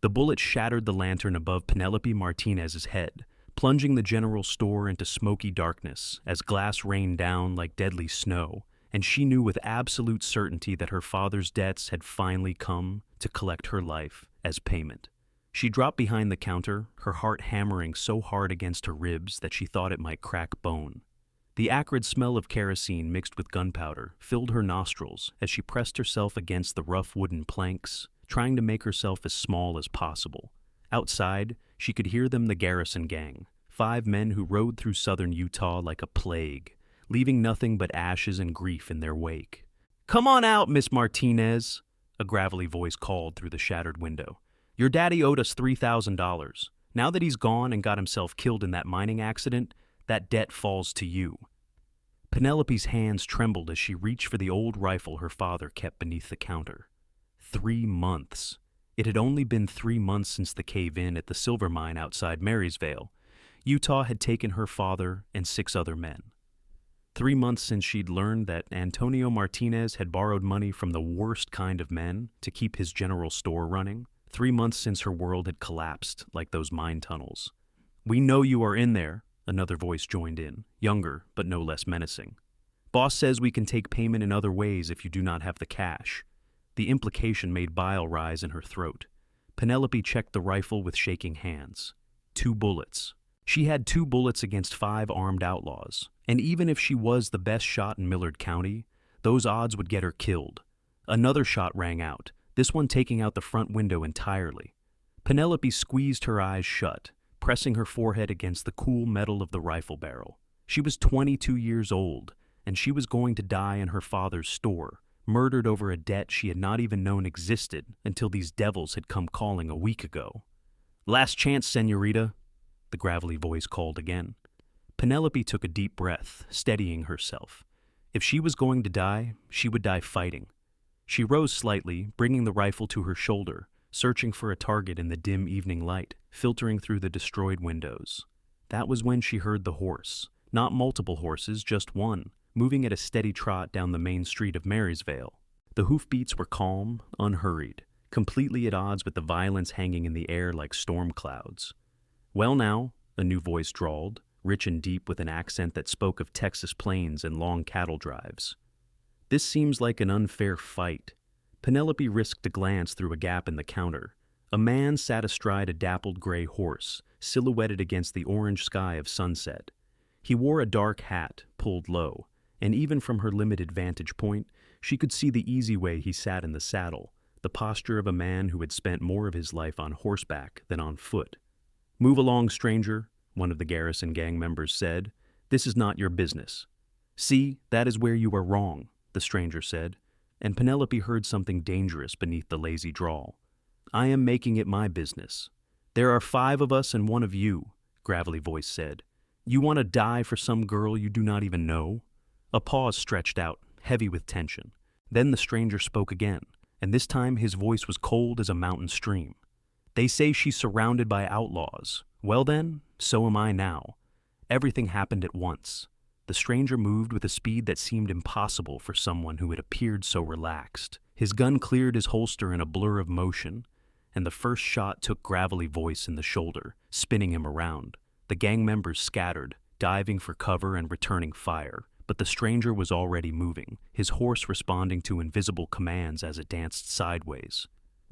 The bullet shattered the lantern above Penelope Martinez's head, plunging the general store into smoky darkness as glass rained down like deadly snow, and she knew with absolute certainty that her father's debts had finally come to collect her life as payment. She dropped behind the counter, her heart hammering so hard against her ribs that she thought it might crack bone. The acrid smell of kerosene mixed with gunpowder filled her nostrils as she pressed herself against the rough wooden planks, trying to make herself as small as possible. Outside, she could hear them, the Garrison gang, 5 men who rode through southern Utah like a plague, leaving nothing but ashes and grief in their wake. "Come on out, Miss Martinez," a gravelly voice called through the shattered window. "Your daddy owed us $3,000. Now that he's gone and got himself killed in that mining accident, that debt falls to you." Penelope's hands trembled as she reached for the old rifle her father kept beneath the counter. 3 months. It had only been 3 months since the cave-in at the silver mine outside Marysvale. Utah had taken her father and 6 other men. 3 months since she'd learned that Antonio Martinez had borrowed money from the worst kind of men to keep his general store running. 3 months since her world had collapsed like those mine tunnels. "We know you are in there," another voice joined in, younger but no less menacing. "Boss says we can take payment in other ways if you do not have the cash." The implication made bile rise in her throat. Penelope checked the rifle with shaking hands. 2 bullets. She had 2 bullets against 5 armed outlaws, and even if she was the best shot in Millard County, those odds would get her killed. Another shot rang out, this one taking out the front window entirely. Penelope squeezed her eyes shut, pressing her forehead against the cool metal of the rifle barrel. She was 22 years old, and she was going to die in her father's store, murdered over a debt she had not even known existed until these devils had come calling a week ago. "Last chance, señorita," the gravelly voice called again. Penelope took a deep breath, steadying herself. If she was going to die, she would die fighting. She rose slightly, bringing the rifle to her shoulder, searching for a target in the dim evening light, filtering through the destroyed windows. That was when she heard the horse. Not multiple horses, just one, moving at a steady trot down the main street of Marysvale. The hoofbeats were calm, unhurried, completely at odds with the violence hanging in the air like storm clouds. "Well now," a new voice drawled, rich and deep with an accent that spoke of Texas plains and long cattle drives. "This seems like an unfair fight." Penelope risked a glance through a gap in the counter. A man sat astride a dappled gray horse, silhouetted against the orange sky of sunset. He wore a dark hat, pulled low, and even from her limited vantage point, she could see the easy way he sat in the saddle, the posture of a man who had spent more of his life on horseback than on foot. "Move along, stranger," one of the Garrison gang members said. "This is not your business." "See, that is where you are wrong," the stranger said, and Penelope heard something dangerous beneath the lazy drawl. "I am making it my business. There are 5 of us and 1 of you," gravelly voice said. "You want to die for some girl you do not even know?" A pause stretched out, heavy with tension. Then the stranger spoke again, and this time his voice was cold as a mountain stream. "They say she's surrounded by outlaws. Well then, so am I now." Everything happened at once. The stranger moved with a speed that seemed impossible for someone who had appeared so relaxed. His gun cleared his holster in a blur of motion, and the first shot took gravelly voice in the shoulder, spinning him around. The gang members scattered, diving for cover and returning fire, but the stranger was already moving, his horse responding to invisible commands as it danced sideways.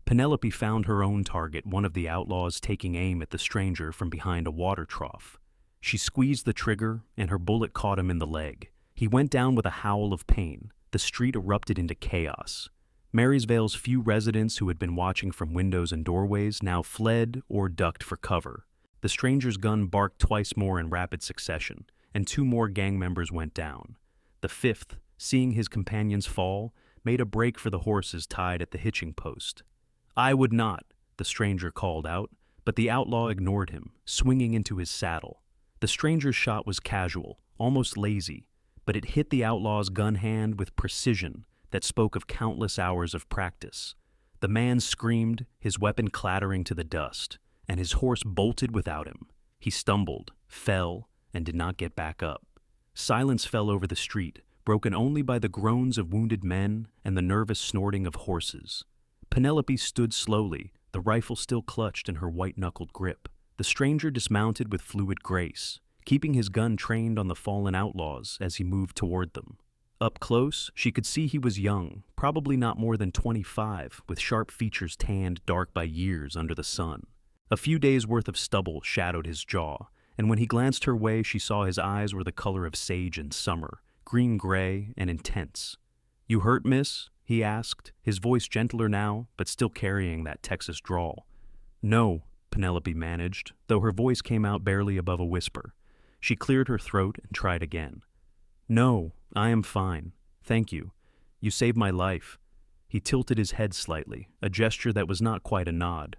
Penelope found her own target, one of the outlaws taking aim at the stranger from behind a water trough. She squeezed the trigger, and her bullet caught him in the leg. He went down with a howl of pain. The street erupted into chaos. Marysvale's few residents who had been watching from windows and doorways now fled or ducked for cover. The stranger's gun barked twice more in rapid succession, and 2 more gang members went down. The 5th, seeing his companions fall, made a break for the horses tied at the hitching post. "I would not," the stranger called out, but the outlaw ignored him, swinging into his saddle. The stranger's shot was casual, almost lazy, but it hit the outlaw's gun hand with precision that spoke of countless hours of practice. The man screamed, his weapon clattering to the dust, and his horse bolted without him. He stumbled, fell, and did not get back up. Silence fell over the street, broken only by the groans of wounded men and the nervous snorting of horses. Penelope stood slowly, the rifle still clutched in her white-knuckled grip. The stranger dismounted with fluid grace, keeping his gun trained on the fallen outlaws as he moved toward them. Up close, she could see he was young, probably not more than 25, with sharp features tanned dark by years under the sun. A few days' worth of stubble shadowed his jaw, and when he glanced her way, she saw his eyes were the color of sage in summer, green-gray and intense. "You hurt, miss?" he asked, his voice gentler now, but still carrying that Texas drawl. "No," Penelope managed, though her voice came out barely above a whisper. She cleared her throat and tried again. "No, I am fine. Thank you. You saved my life." He tilted his head slightly, a gesture that was not quite a nod.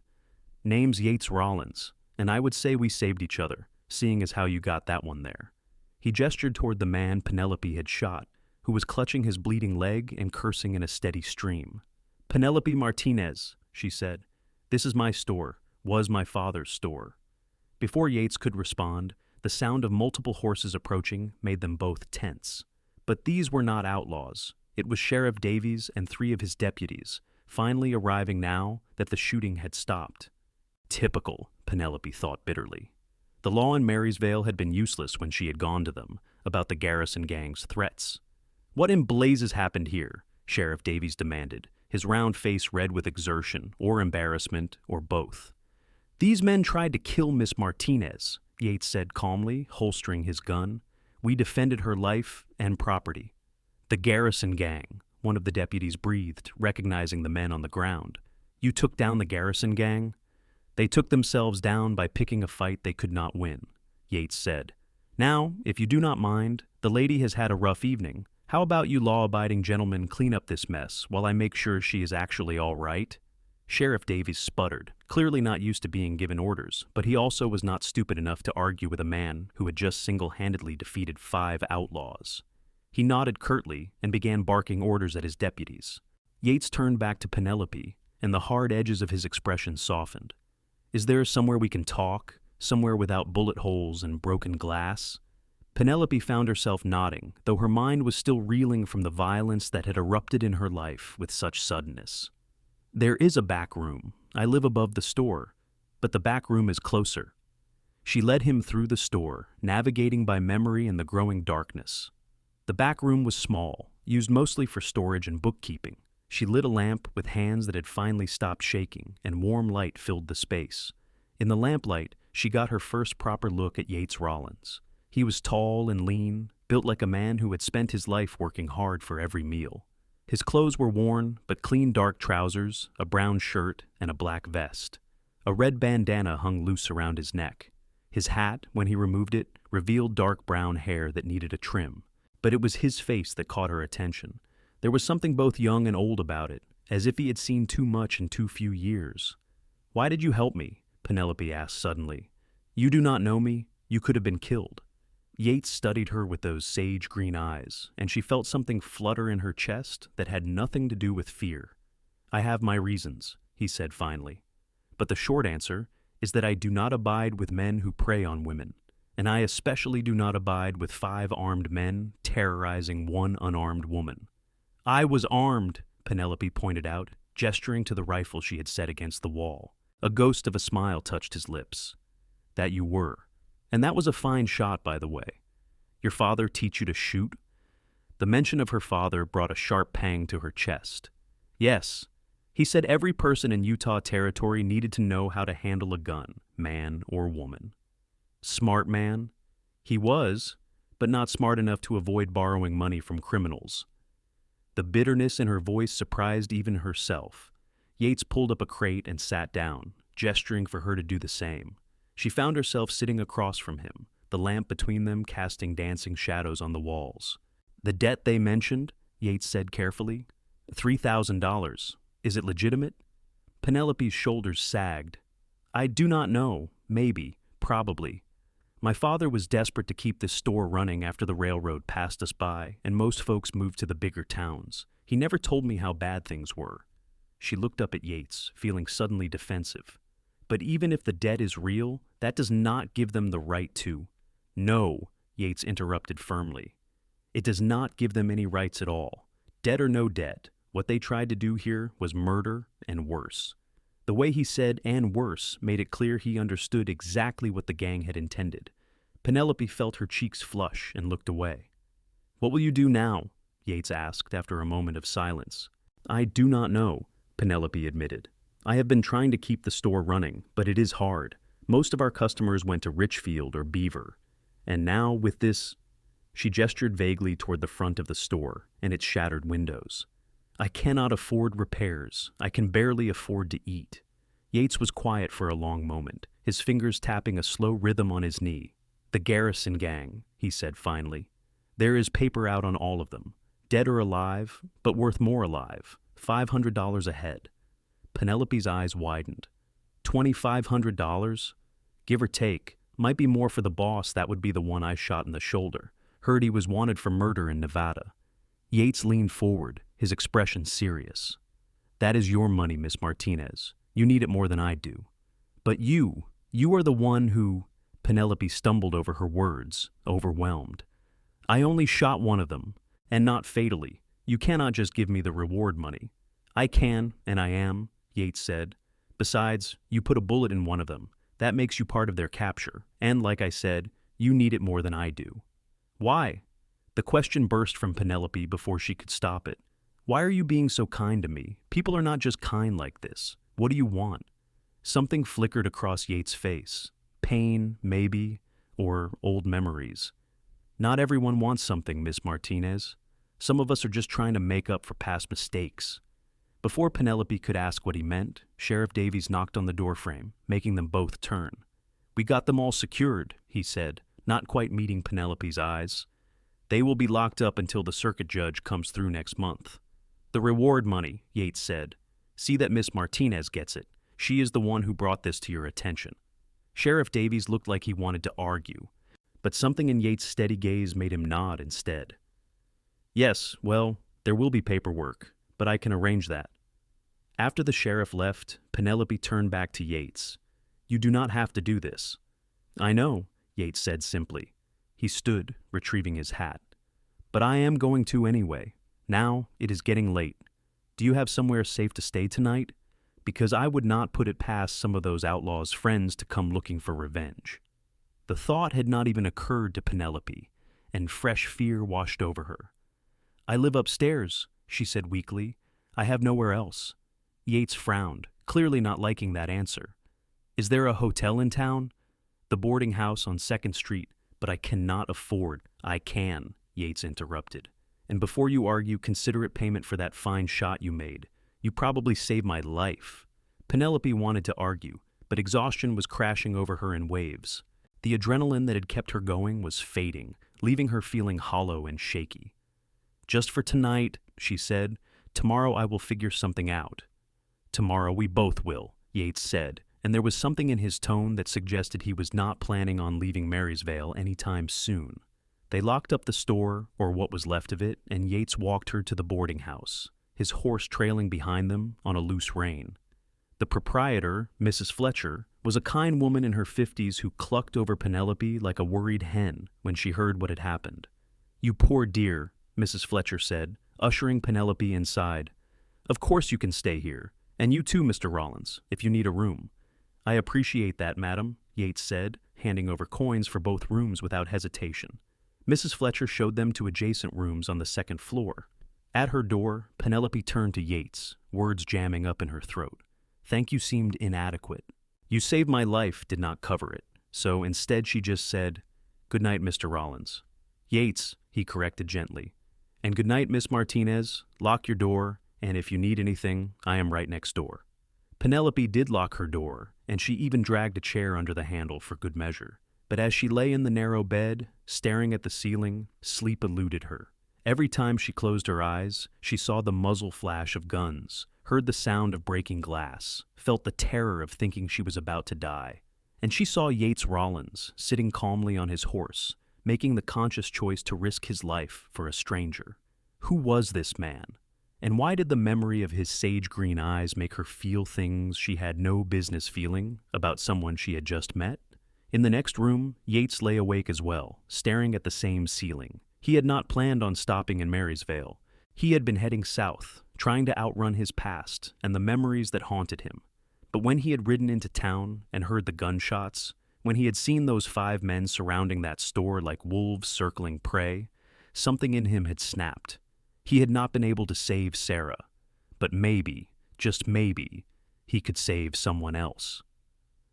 "Name's Yates Rollins, and I would say we saved each other, seeing as how you got that one there." He gestured toward the man Penelope had shot, who was clutching his bleeding leg and cursing in a steady stream. "Penelope Martinez," she said. "This is my store, was my father's store." Before Yates could respond, the sound of multiple horses approaching made them both tense. But these were not outlaws. It was Sheriff Davies and 3 of his deputies, finally arriving now that the shooting had stopped. Typical, Penelope thought bitterly. The law in Marysvale had been useless when she had gone to them about the Garrison gang's threats. "What in blazes happened here?" Sheriff Davies demanded, his round face red with exertion or embarrassment or both. "These men tried to kill Miss Martinez," Yates said calmly, holstering his gun. "We defended her life and property." "The Garrison gang," one of the deputies breathed, recognizing the men on the ground. "You took down the Garrison gang?" "They took themselves down by picking a fight they could not win," Yates said. "Now, if you do not mind, the lady has had a rough evening. How about you law-abiding gentlemen clean up this mess while I make sure she is actually all right?" Sheriff Davies sputtered, clearly not used to being given orders, but he also was not stupid enough to argue with a man who had just single-handedly defeated 5 outlaws. He nodded curtly and began barking orders at his deputies. Yates turned back to Penelope, and the hard edges of his expression softened. "Is there somewhere we can talk? Somewhere without bullet holes and broken glass?" Penelope found herself nodding, though her mind was still reeling from the violence that had erupted in her life with such suddenness. "There is a back room. I live above the store, but the back room is closer." She led him through the store, navigating by memory in the growing darkness. The back room was small, used mostly for storage and bookkeeping. She lit a lamp with hands that had finally stopped shaking, and warm light filled the space. In the lamplight, she got her first proper look at Yates Rollins. He was tall and lean, built like a man who had spent his life working hard for every meal. His clothes were worn, but clean dark trousers, a brown shirt, and a black vest. A red bandana hung loose around his neck. His hat, when he removed it, revealed dark brown hair that needed a trim. But it was his face that caught her attention. There was something both young and old about it, as if he had seen too much in too few years. "Why did you help me?" Penelope asked suddenly. "You do not know me. You could have been killed." Yates studied her with those sage green eyes, and she felt something flutter in her chest that had nothing to do with fear. "I have my reasons," he said finally. "But the short answer is that I do not abide with men who prey on women, and I especially do not abide with 5 armed men terrorizing 1 unarmed woman." "I was armed," Penelope pointed out, gesturing to the rifle she had set against the wall. A ghost of a smile touched his lips. "That you were. And that was a fine shot, by the way. Your father teach you to shoot?" The mention of her father brought a sharp pang to her chest. "Yes. He said every person in Utah Territory needed to know how to handle a gun, man or woman." "Smart man?" "He was, but not smart enough to avoid borrowing money from criminals." The bitterness in her voice surprised even herself. Yates pulled up a crate and sat down, gesturing for her to do the same. She found herself sitting across from him, the lamp between them casting dancing shadows on the walls. "The debt they mentioned," Yates said carefully. $3,000. Is it legitimate?" Penelope's shoulders sagged. "I do not know. Maybe. Probably. My father was desperate to keep this store running after the railroad passed us by, and most folks moved to the bigger towns. He never told me how bad things were." She looked up at Yates, feeling suddenly defensive. "But even if the debt is real, that does not give them the right to—" "No," Yates interrupted firmly. "It does not give them any rights at all. Debt or no debt, what they tried to do here was murder and worse. The way he said, "and worse," made it clear he understood exactly what the gang had intended. Penelope felt her cheeks flush and looked away. "What will you do now?" Yates asked after a moment of silence. "I do not know," Penelope admitted. "I have been trying to keep the store running, but it is hard. Most of our customers went to Richfield or Beaver. And now with this—" She gestured vaguely toward the front of the store and its shattered windows. "I cannot afford repairs. I can barely afford to eat." Yates was quiet for a long moment, his fingers tapping a slow rhythm on his knee. "The Garrison gang," he said finally. "There is paper out on all of them. Dead or alive, but worth more alive. $500 a head." Penelope's eyes widened. $2,500? Give or take. Might be more for the boss. That would be the one I shot in the shoulder. Heard he was wanted for murder in Nevada. Yates leaned forward, his expression serious. "That is your money, Miss Martinez. You need it more than I do. But you are the one who—" Penelope stumbled over her words, overwhelmed. "I only shot one of them, and not fatally. You cannot just give me the reward money." "I can, and I am," Yates said. "Besides, you put a bullet in one of them. That makes you part of their capture. And like I said, you need it more than I do." "Why?" The question burst from Penelope before she could stop it. "Why are you being so kind to me? People are not just kind like this. What do you want?" Something flickered across Yates' face. Pain, maybe, or old memories. "Not everyone wants something, Miss Martinez. Some of us are just trying to make up for past mistakes." Before Penelope could ask what he meant, Sheriff Davies knocked on the doorframe, making them both turn. "We got them all secured," he said, not quite meeting Penelope's eyes. "They will be locked up until the circuit judge comes through next month." "The reward money," Yates said. "See that Miss Martinez gets it. She is the one who brought this to your attention." Sheriff Davies looked like he wanted to argue, but something in Yates' steady gaze made him nod instead. "Yes, well, there will be paperwork, but I can arrange that." After the sheriff left, Penelope turned back to Yates. "You do not have to do this." "I know," Yates said simply. He stood, retrieving his hat. "But I am going to anyway. Now it is getting late. Do you have somewhere safe to stay tonight? Because I would not put it past some of those outlaws' friends to come looking for revenge." The thought had not even occurred to Penelope, and fresh fear washed over her. "I live upstairs," she said weakly. "I have nowhere else." Yates frowned, clearly not liking that answer. "Is there a hotel in town?" "The boarding house on 2nd Street, but I cannot afford—" "I can," Yates interrupted. "And before you argue considerate payment for that fine shot you made, you probably saved my life." Penelope wanted to argue, but exhaustion was crashing over her in waves. The adrenaline that had kept her going was fading, leaving her feeling hollow and shaky. "Just for tonight," she said. "Tomorrow I will figure something out." "Tomorrow we both will," Yates said, and there was something in his tone that suggested he was not planning on leaving Marysvale anytime soon. They locked up the store, or what was left of it, and Yates walked her to the boarding house, his horse trailing behind them on a loose rein. The proprietor, Mrs. Fletcher, was a kind woman in her 50s who clucked over Penelope like a worried hen when she heard what had happened. "You poor dear," Mrs. Fletcher said, ushering Penelope inside. "Of course you can stay here, and you too, Mr. Rollins, if you need a room." "I appreciate that, madam," Yates said, handing over coins for both rooms without hesitation. Mrs. Fletcher showed them to adjacent rooms on the 2nd floor. At her door, Penelope turned to Yates, words jamming up in her throat. "Thank you" seemed inadequate. "You saved my life" did not cover it, so instead she just said, "Good night, Mr. Rollins." "Yates," he corrected gently. "And good night, Miss Martinez. Lock your door, and if you need anything, I am right next door." Penelope did lock her door, and she even dragged a chair under the handle for good measure. But as she lay in the narrow bed, staring at the ceiling, sleep eluded her. Every time she closed her eyes, she saw the muzzle flash of guns, heard the sound of breaking glass, felt the terror of thinking she was about to die. And she saw Yates Rollins sitting calmly on his horse, making the conscious choice to risk his life for a stranger. Who was this man? And why did the memory of his sage-green eyes make her feel things she had no business feeling about someone she had just met? In the next room, Yates lay awake as well, staring at the same ceiling. He had not planned on stopping in Marysvale. He had been heading south, trying to outrun his past and the memories that haunted him. But when he had ridden into town and heard the gunshots, when he had seen those 5 men surrounding that store like wolves circling prey, something in him had snapped. He had not been able to save Sarah, but maybe, just maybe, he could save someone else.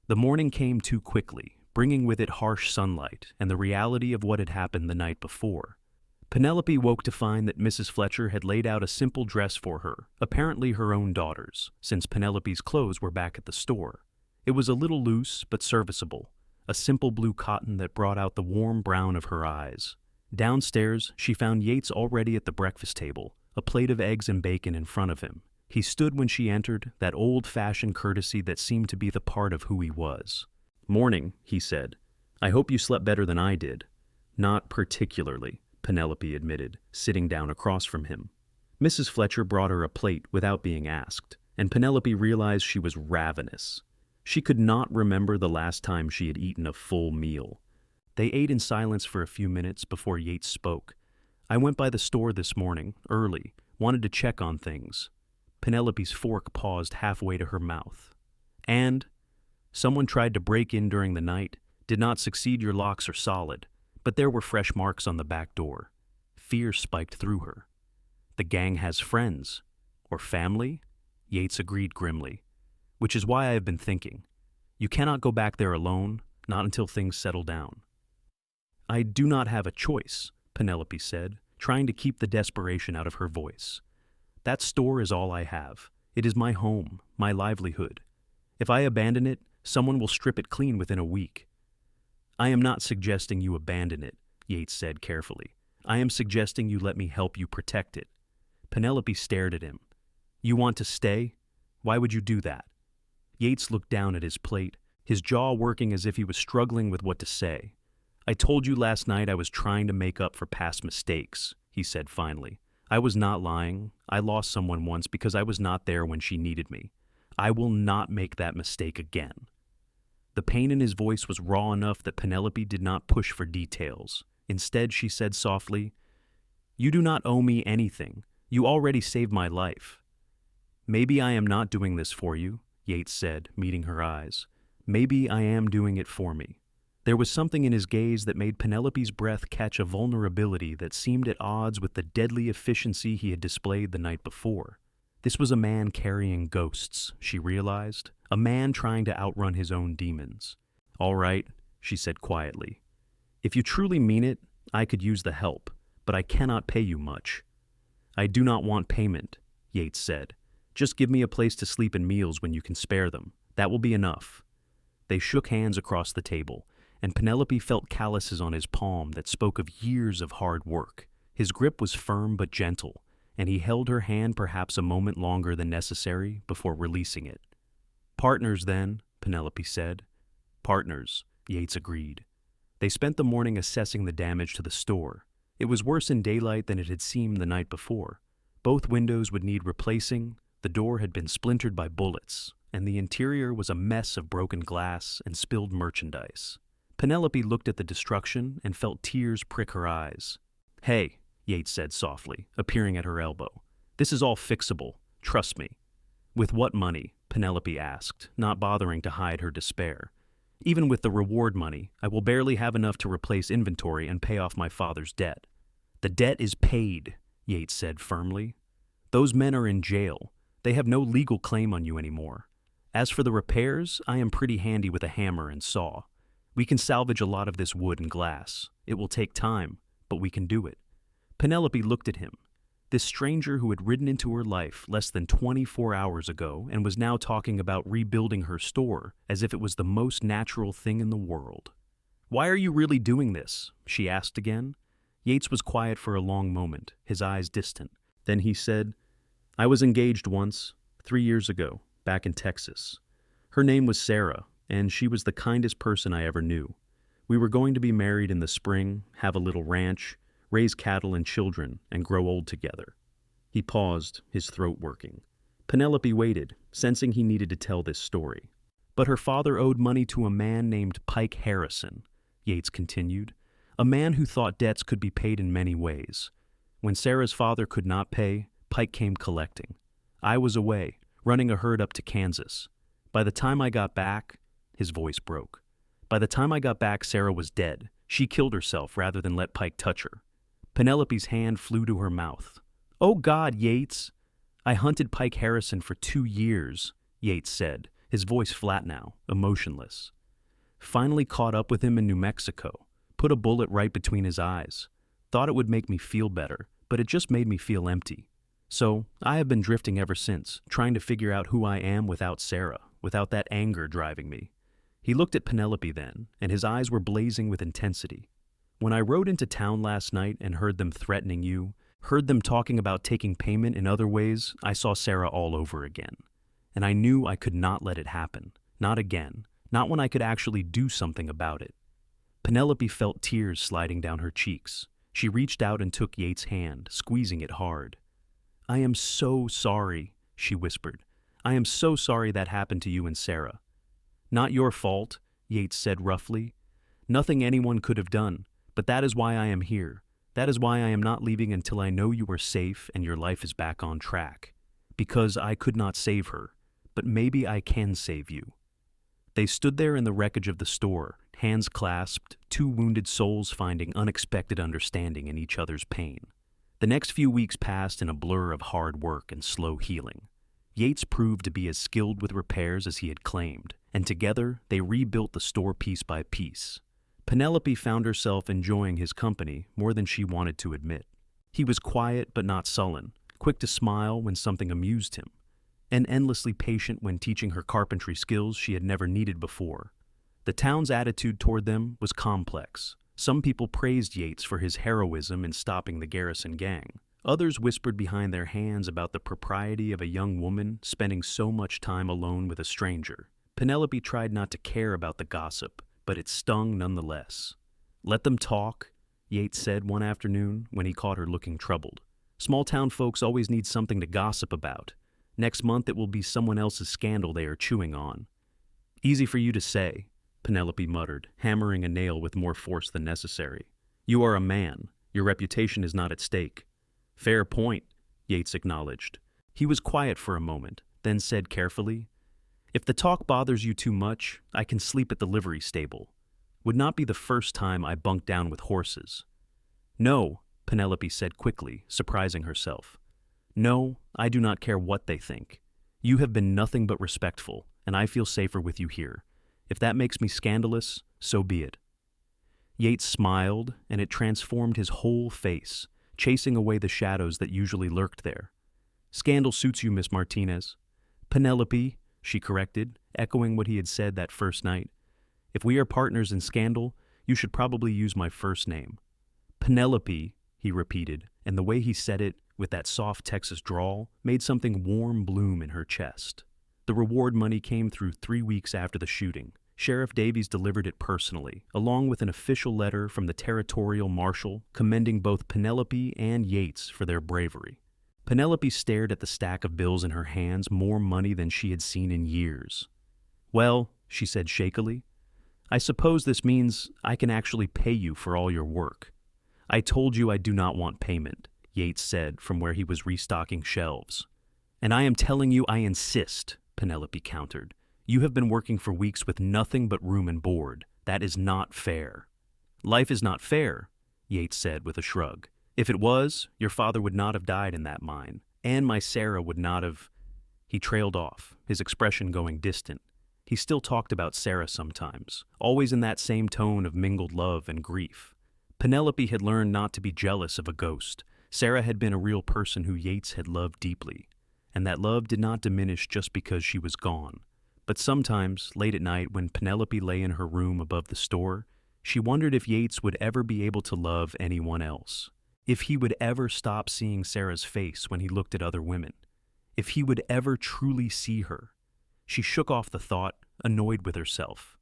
The morning came too quickly, bringing with it harsh sunlight and the reality of what had happened the night before. Penelope woke to find that Mrs. Fletcher had laid out a simple dress for her, apparently her own daughter's, since Penelope's clothes were back at the store. It was a little loose but serviceable, a simple blue cotton that brought out the warm brown of her eyes. Downstairs, she found Yates already at the breakfast table, a plate of eggs and bacon in front of him. He stood when she entered, that old-fashioned courtesy that seemed to be the part of who he was. "Morning," he said. "I hope you slept better than I did." "Not particularly," Penelope admitted, sitting down across from him. Mrs. Fletcher brought her a plate without being asked, and Penelope realized she was ravenous. She could not remember the last time she had eaten a full meal. They ate in silence for a few minutes before Yates spoke. "I went by the store this morning, early, wanted to check on things." Penelope's fork paused halfway to her mouth. "And? Someone tried to break in during the night, did not succeed. Your locks are solid, but there were fresh marks on the back door." Fear spiked through her. "The gang has friends. Or family?" Yates agreed grimly. "Which is why I have been thinking. You cannot go back there alone, not until things settle down." "I do not have a choice," Penelope said, trying to keep the desperation out of her voice. "That store is all I have. It is my home, my livelihood. If I abandon it, someone will strip it clean within a week." "I am not suggesting you abandon it," Yates said carefully. "I am suggesting you let me help you protect it." Penelope stared at him. "You want to stay? Why would you do that?" Yates looked down at his plate, his jaw working as if he was struggling with what to say. "I told you last night I was trying to make up for past mistakes," he said finally. "I was not lying. I lost someone once because I was not there when she needed me. I will not make that mistake again." The pain in his voice was raw enough that Penelope did not push for details. Instead, she said softly, "You do not owe me anything. You already saved my life." "Maybe I am not doing this for you," Yates said, meeting her eyes. "Maybe I am doing it for me." There was something in his gaze that made Penelope's breath catch a vulnerability that seemed at odds with the deadly efficiency he had displayed the night before. This was a man carrying ghosts, she realized, a man trying to outrun his own demons. "All right," she said quietly. "If you truly mean it, I could use the help, but I cannot pay you much." "I do not want payment," Yates said. "Just give me a place to sleep and meals when you can spare them. That will be enough." They shook hands across the table, and Penelope felt calluses on his palm that spoke of years of hard work. His grip was firm but gentle, and he held her hand perhaps a moment longer than necessary before releasing it. "Partners, then," Penelope said. "Partners," Yates agreed. They spent the morning assessing the damage to the store. It was worse in daylight than it had seemed the night before. Both windows would need replacing, the door had been splintered by bullets, and the interior was a mess of broken glass and spilled merchandise. Penelope looked at the destruction and felt tears prick her eyes. "Hey," Yates said softly, appearing at her elbow. "This is all fixable. Trust me." "With what money?" Penelope asked, not bothering to hide her despair. "Even with the reward money, I will barely have enough to replace inventory and pay off my father's debt." "The debt is paid," Yates said firmly. "Those men are in jail. They have no legal claim on you anymore. As for the repairs, I am pretty handy with a hammer and saw. We can salvage a lot of this wood and glass. It will take time, but we can do it." Penelope looked at him. This stranger who had ridden into her life less than 24 hours ago and was now talking about rebuilding her store as if it was the most natural thing in the world. "Why are you really doing this?" she asked again. Yates was quiet for a long moment, his eyes distant. Then he said, "I was engaged once, 3 years ago, back in Texas. Her name was Sarah, and she was the kindest person I ever knew. We were going to be married in the spring, have a little ranch, raise cattle and children, and grow old together." He paused, his throat working. Penelope waited, sensing he needed to tell this story. "But her father owed money to a man named Pike Harrison," Yates continued, "a man who thought debts could be paid in many ways. When Sarah's father could not pay, Pike came collecting. I was away, running a herd up to Kansas. By the time I got back, his voice broke. By the time I got back, Sarah was dead. She killed herself rather than let Pike touch her. Penelope's hand flew to her mouth. Oh God, Yates! I hunted Pike Harrison for 2 years, Yates said, his voice flat now, emotionless. Finally caught up with him in New Mexico. Put a bullet right between his eyes. Thought it would make me feel better, but it just made me feel empty. So, I have been drifting ever since, trying to figure out who I am without Sarah, without that anger driving me. He looked at Penelope then, and his eyes were blazing with intensity. When I rode into town last night and heard them threatening you, heard them talking about taking payment in other ways, I saw Sarah all over again. And I knew I could not let it happen. Not again. Not when I could actually do something about it. Penelope felt tears sliding down her cheeks. She reached out and took Yates' hand, squeezing it hard. I am so sorry, she whispered. I am so sorry that happened to you and Sarah. Not your fault, Yates said roughly. Nothing anyone could have done, but that is why I am here. That is why I am not leaving until I know you are safe and your life is back on track. Because I could not save her, but maybe I can save you. They stood there in the wreckage of the store, hands clasped, 2 wounded souls finding unexpected understanding in each other's pain. The next few weeks passed in a blur of hard work and slow healing. Yates proved to be as skilled with repairs as he had claimed, and together they rebuilt the store piece by piece. Penelope found herself enjoying his company more than she wanted to admit. He was quiet but not sullen, quick to smile when something amused him, and endlessly patient when teaching her carpentry skills she had never needed before. The town's attitude toward them was complex. Some people praised Yates for his heroism in stopping the Garrison gang. Others whispered behind their hands about the propriety of a young woman spending so much time alone with a stranger. Penelope tried not to care about the gossip, but it stung nonetheless. Let them talk, Yates said one afternoon when he caught her looking troubled. Small-town folks always need something to gossip about. Next month it will be someone else's scandal they are chewing on. Easy for you to say, Penelope muttered, hammering a nail with more force than necessary. You are a man. Your reputation is not at stake. Fair point, Yates acknowledged. He was quiet for a moment, then said carefully, If the talk bothers you too much, I can sleep at the livery stable. Would not be the first time I bunked down with horses. No, Penelope said quickly, surprising herself. No, I do not care what they think. You have been nothing but respectful, and I feel safer with you here. If that makes me scandalous, so be it. Yates smiled, and it transformed his whole face, chasing away the shadows that usually lurked there. Scandal suits you, Miss Martinez. Penelope, she corrected, echoing what he had said that first night. If we are partners in scandal, you should probably use my first name. Penelope, he repeated, and the way he said it, with that soft Texas drawl, made something warm bloom in her chest. The reward money came through 3 weeks after the shooting. Sheriff Davies delivered it personally, along with an official letter from the territorial marshal commending both Penelope and Yates for their bravery. Penelope stared at the stack of bills in her hands, more money than she had seen in years. Well, she said shakily, I suppose this means I can actually pay you for all your work. I told you I do not want payment, Yates said from where he was restocking shelves. And I am telling you I insist, Penelope countered. You have been working for weeks with nothing but room and board. That is not fair. Life is not fair, Yates said with a shrug. If it was, your father would not have died in that mine, and my Sarah would not have... He trailed off, his expression going distant. He still talked about Sarah sometimes, always in that same tone of mingled love and grief. Penelope had learned not to be jealous of a ghost. Sarah had been a real person who Yates had loved deeply, and that love did not diminish just because she was gone. But sometimes, late at night, when Penelope lay in her room above the store, she wondered if Yates would ever be able to love anyone else. If he would ever stop seeing Sarah's face when he looked at other women. If he would ever truly see her. She shook off the thought, annoyed with herself.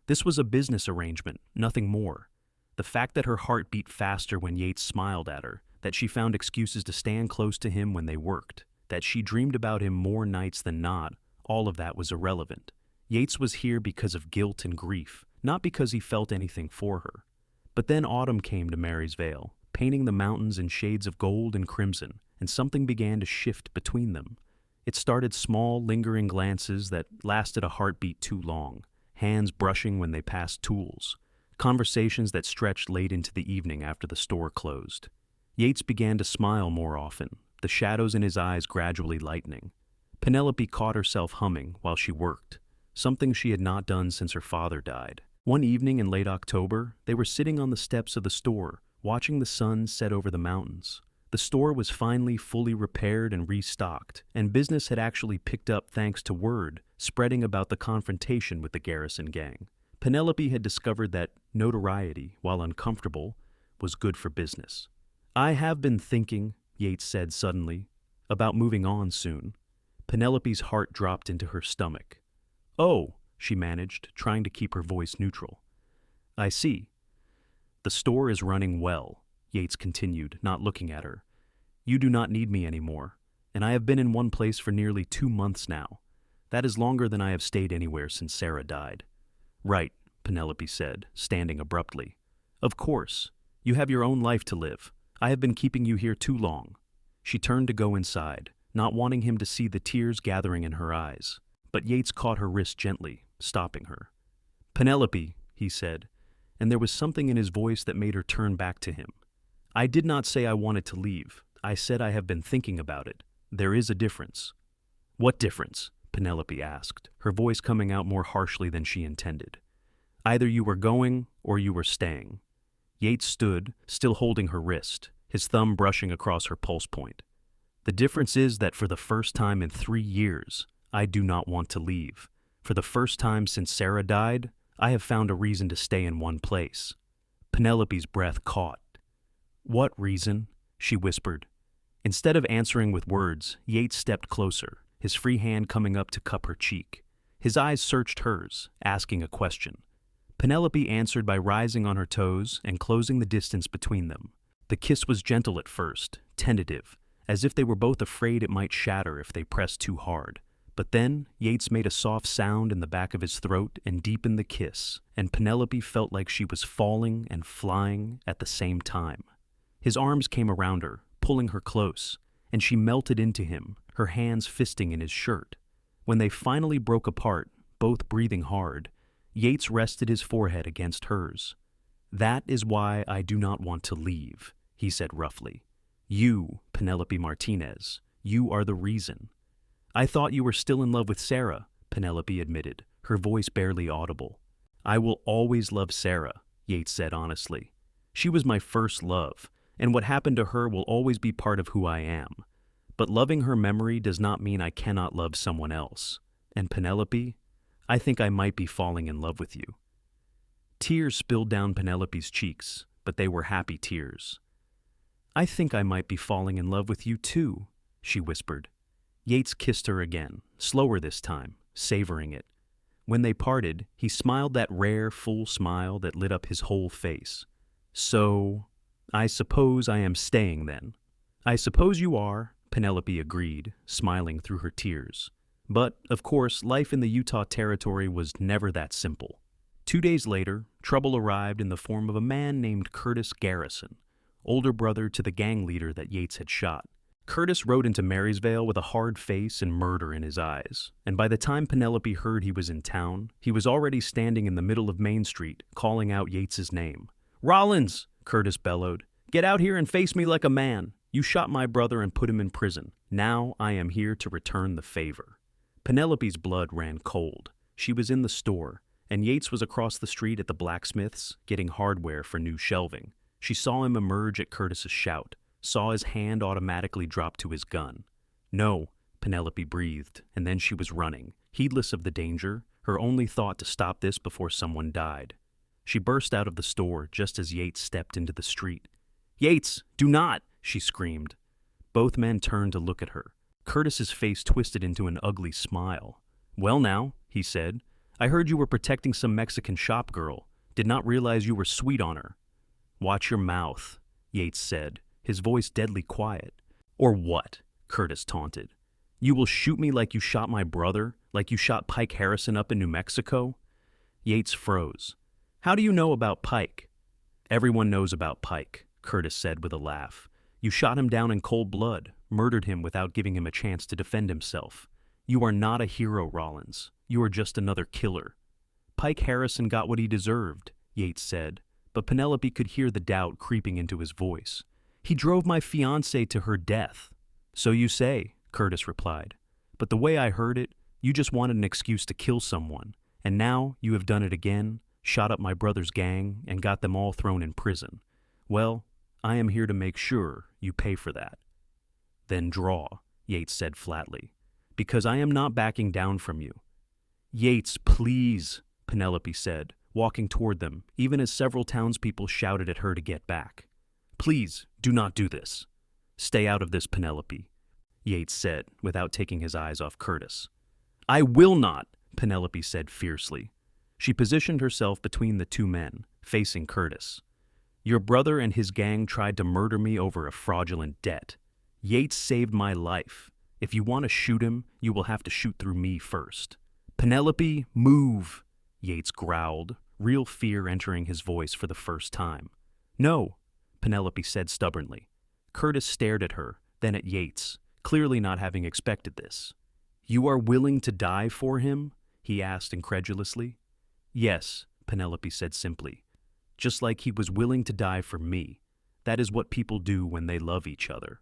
This was a business arrangement, nothing more. The fact that her heart beat faster when Yates smiled at her, that she found excuses to stand close to him when they worked, that she dreamed about him more nights than not, all of that was irrelevant. Yates was here because of guilt and grief, not because he felt anything for her. But then autumn came to Marysvale, painting the mountains in shades of gold and crimson, and something began to shift between them. It started small, lingering glances that lasted a heartbeat too long, hands brushing when they passed tools, conversations that stretched late into the evening after the store closed. Yates began to smile more often, the shadows in his eyes gradually lightening. Penelope caught herself humming while she worked, something she had not done since her father died. One evening in late October, they were sitting on the steps of the store, watching the sun set over the mountains. The store was finally fully repaired and restocked, and business had actually picked up thanks to word spreading about the confrontation with the Garrison gang. Penelope had discovered that notoriety, while uncomfortable, was good for business. "I have been thinking," Yates said suddenly, "about moving on soon." Penelope's heart dropped into her stomach. "Oh," she managed, trying to keep her voice neutral. "I see." "The store is running well," Yates continued, not looking at her. "You do not need me anymore, and I have been in one place for nearly 2 months now. That is longer than I have stayed anywhere since Sarah died." "Right," Penelope said, standing abruptly. "Of course. You have your own life to live. I have been keeping you here too long." She turned to go inside, not wanting him to see the tears gathering in her eyes. But Yates caught her wrist gently, stopping her. "Penelope," he said, and there was something in his voice that made her turn back to him. "I did not say I wanted to leave. I said I have been thinking about it. There is a difference." "What difference?" Penelope asked, her voice coming out more harshly than she intended. "Either you were going or you were staying." Yates stood, still holding her wrist, his thumb brushing across her pulse point. "The difference is that for the first time in 3 years, I do not want to leave. For the first time since Sarah died, I have found a reason to stay in one place." Penelope's breath caught. "What reason?" she whispered. Instead of answering with words, Yates stepped closer, his free hand coming up to cup her cheek. His eyes searched hers, asking a question. Penelope answered by rising on her toes and closing the distance between them. The kiss was gentle at first, tentative, as if they were both afraid it might shatter if they pressed too hard. But then, Yates made a soft sound in the back of his throat and deepened the kiss, and Penelope felt like she was falling and flying at the same time. His arms came around her, pulling her close, and she melted into him, her hands fisting in his shirt. When they finally broke apart, both breathing hard, Yates rested his forehead against hers. "That is why I do not want to leave," he said roughly. "You, Penelope Martinez, you are the reason." "I thought you were still in love with Sarah," Penelope admitted, her voice barely audible. "I will always love Sarah," Yates said honestly. "She was my first love, and what happened to her will always be part of who I am. But loving her memory does not mean I cannot love someone else. And Penelope, I think I might be falling in love with you." Tears spilled down Penelope's cheeks, but they were happy tears. "I think I might be falling in love with you too," she whispered. Yates kissed her again, slower this time, savoring it. When they parted, he smiled that rare, full smile that lit up his whole face. "So, I suppose I am staying then." "I suppose you are," Penelope agreed, smiling through her tears. But, of course, life in the Utah Territory was never that simple. 2 days later, trouble arrived in the form of a man named Curtis Garrison, older brother to the gang leader that Yates had shot. Curtis rode into Marysvale with a hard face and murder in his eyes, and by the time Penelope heard he was in town, he was already standing in the middle of Main Street, calling out Yates's name. "Rollins!" Curtis bellowed. "Get out here and face me like a man. You shot my brother and put him in prison. Now I am here to return the favor." Penelope's blood ran cold. She was in the store, and Yates was across the street at the blacksmith's, getting hardware for new shelving. She saw him emerge at Curtis's shout, saw his hand automatically drop to his gun. "No," Penelope breathed, and then she was running, heedless of the danger, her only thought to stop this before someone died. She burst out of the store just as Yates stepped into the street. "Yates, do not!" she screamed. Both men turned to look at her. Curtis's face twisted into an ugly smile. "Well now," he said, "I heard you were protecting some Mexican shop girl. Did not realize you were sweet on her." "Watch your mouth," Yates said, his voice deadly quiet. "Or what?" Curtis taunted. "You will shoot me like you shot my brother, like you shot Pike Harrison up in New Mexico?" Yates froze. "How do you know about Pike?" "Everyone knows about Pike," Curtis said with a laugh. "You shot him down in cold blood, murdered him without giving him a chance to defend himself. You are not a hero, Rollins. You are just another killer. Pike Harrison got what he deserved, Yates said, but Penelope could hear the doubt creeping into his voice. He drove my fiancée to her death. So you say, Curtis replied. But the way I heard it, you just wanted an excuse to kill someone, and now you have done it again, shot up my brother's gang, and got them all thrown in prison. Well, I am here to make sure you pay for that. Then draw, Yates said flatly, because I am not backing down from you. Yates, please, Penelope said, walking toward them, even as several townspeople shouted at her to get back. Please, do not do this. Stay out of this, Penelope, Yates said, without taking his eyes off Curtis. I will not, Penelope said fiercely. She positioned herself between the two men, facing Curtis. Your brother and his gang tried to murder me over a fraudulent debt. Yates saved my life. If you want to shoot him, you will have to shoot through me first. Penelope, move, Yates growled, real fear entering his voice for the first time. No, Penelope said stubbornly. Curtis stared at her, then at Yates, clearly not having expected this. You are willing to die for him? He asked incredulously. Yes, Penelope said simply. Just like he was willing to die for me. That is what people do when they love each other.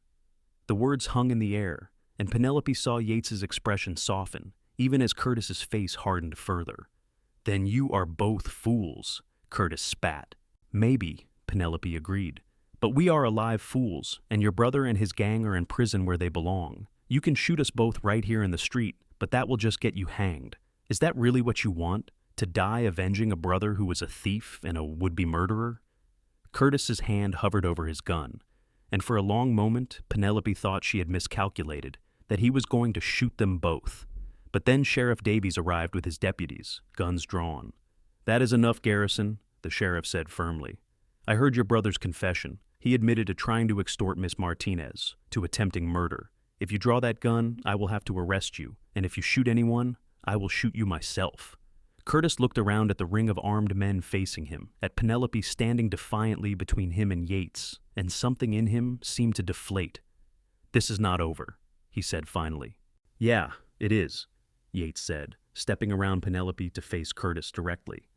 The words hung in the air, and Penelope saw Yates's expression soften, even as Curtis's face hardened further. Then you are both fools, Curtis spat. Maybe, Penelope agreed. But we are alive fools, and your brother and his gang are in prison where they belong. You can shoot us both right here in the street, but that will just get you hanged. Is that really what you want? To die avenging a brother who was a thief and a would-be murderer? Curtis's hand hovered over his gun, and for a long moment, Penelope thought she had miscalculated, that he was going to shoot them both. But then Sheriff Davies arrived with his deputies, guns drawn. That is enough, Garrison, the sheriff said firmly. I heard your brother's confession. He admitted to trying to extort Miss Martinez, to attempting murder. If you draw that gun, I will have to arrest you, and if you shoot anyone, I will shoot you myself. Curtis looked around at the ring of armed men facing him, at Penelope standing defiantly between him and Yates, and something in him seemed to deflate. This is not over, he said finally. Yeah, it is, Yates said, stepping around Penelope to face Curtis directly.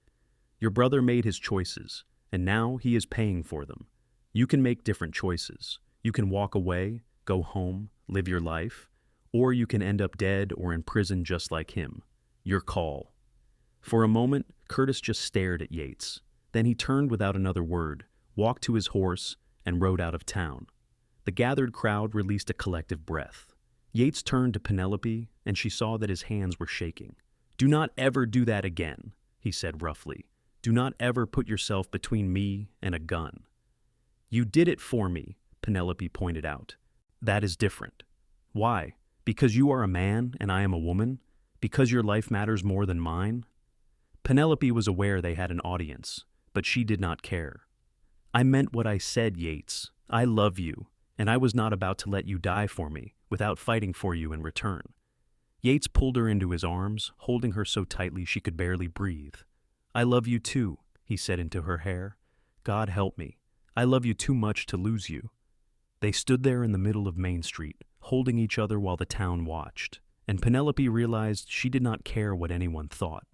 Your brother made his choices, and now he is paying for them. You can make different choices. You can walk away, go home, live your life, or you can end up dead or in prison just like him. Your call. For a moment, Curtis just stared at Yates. Then he turned without another word, walked to his horse, and rode out of town. The gathered crowd released a collective breath. Yates turned to Penelope, and she saw that his hands were shaking. Do not ever do that again, he said roughly. Do not ever put yourself between me and a gun. You did it for me, Penelope pointed out. That is different. Why? Because you are a man and I am a woman? Because your life matters more than mine? Penelope was aware they had an audience, but she did not care. I meant what I said, Yates. I love you, and I was not about to let you die for me without fighting for you in return. Yates pulled her into his arms, holding her so tightly she could barely breathe. I love you too, he said into her hair. God help me. I love you too much to lose you. They stood there in the middle of Main Street, holding each other while the town watched, and Penelope realized she did not care what anyone thought.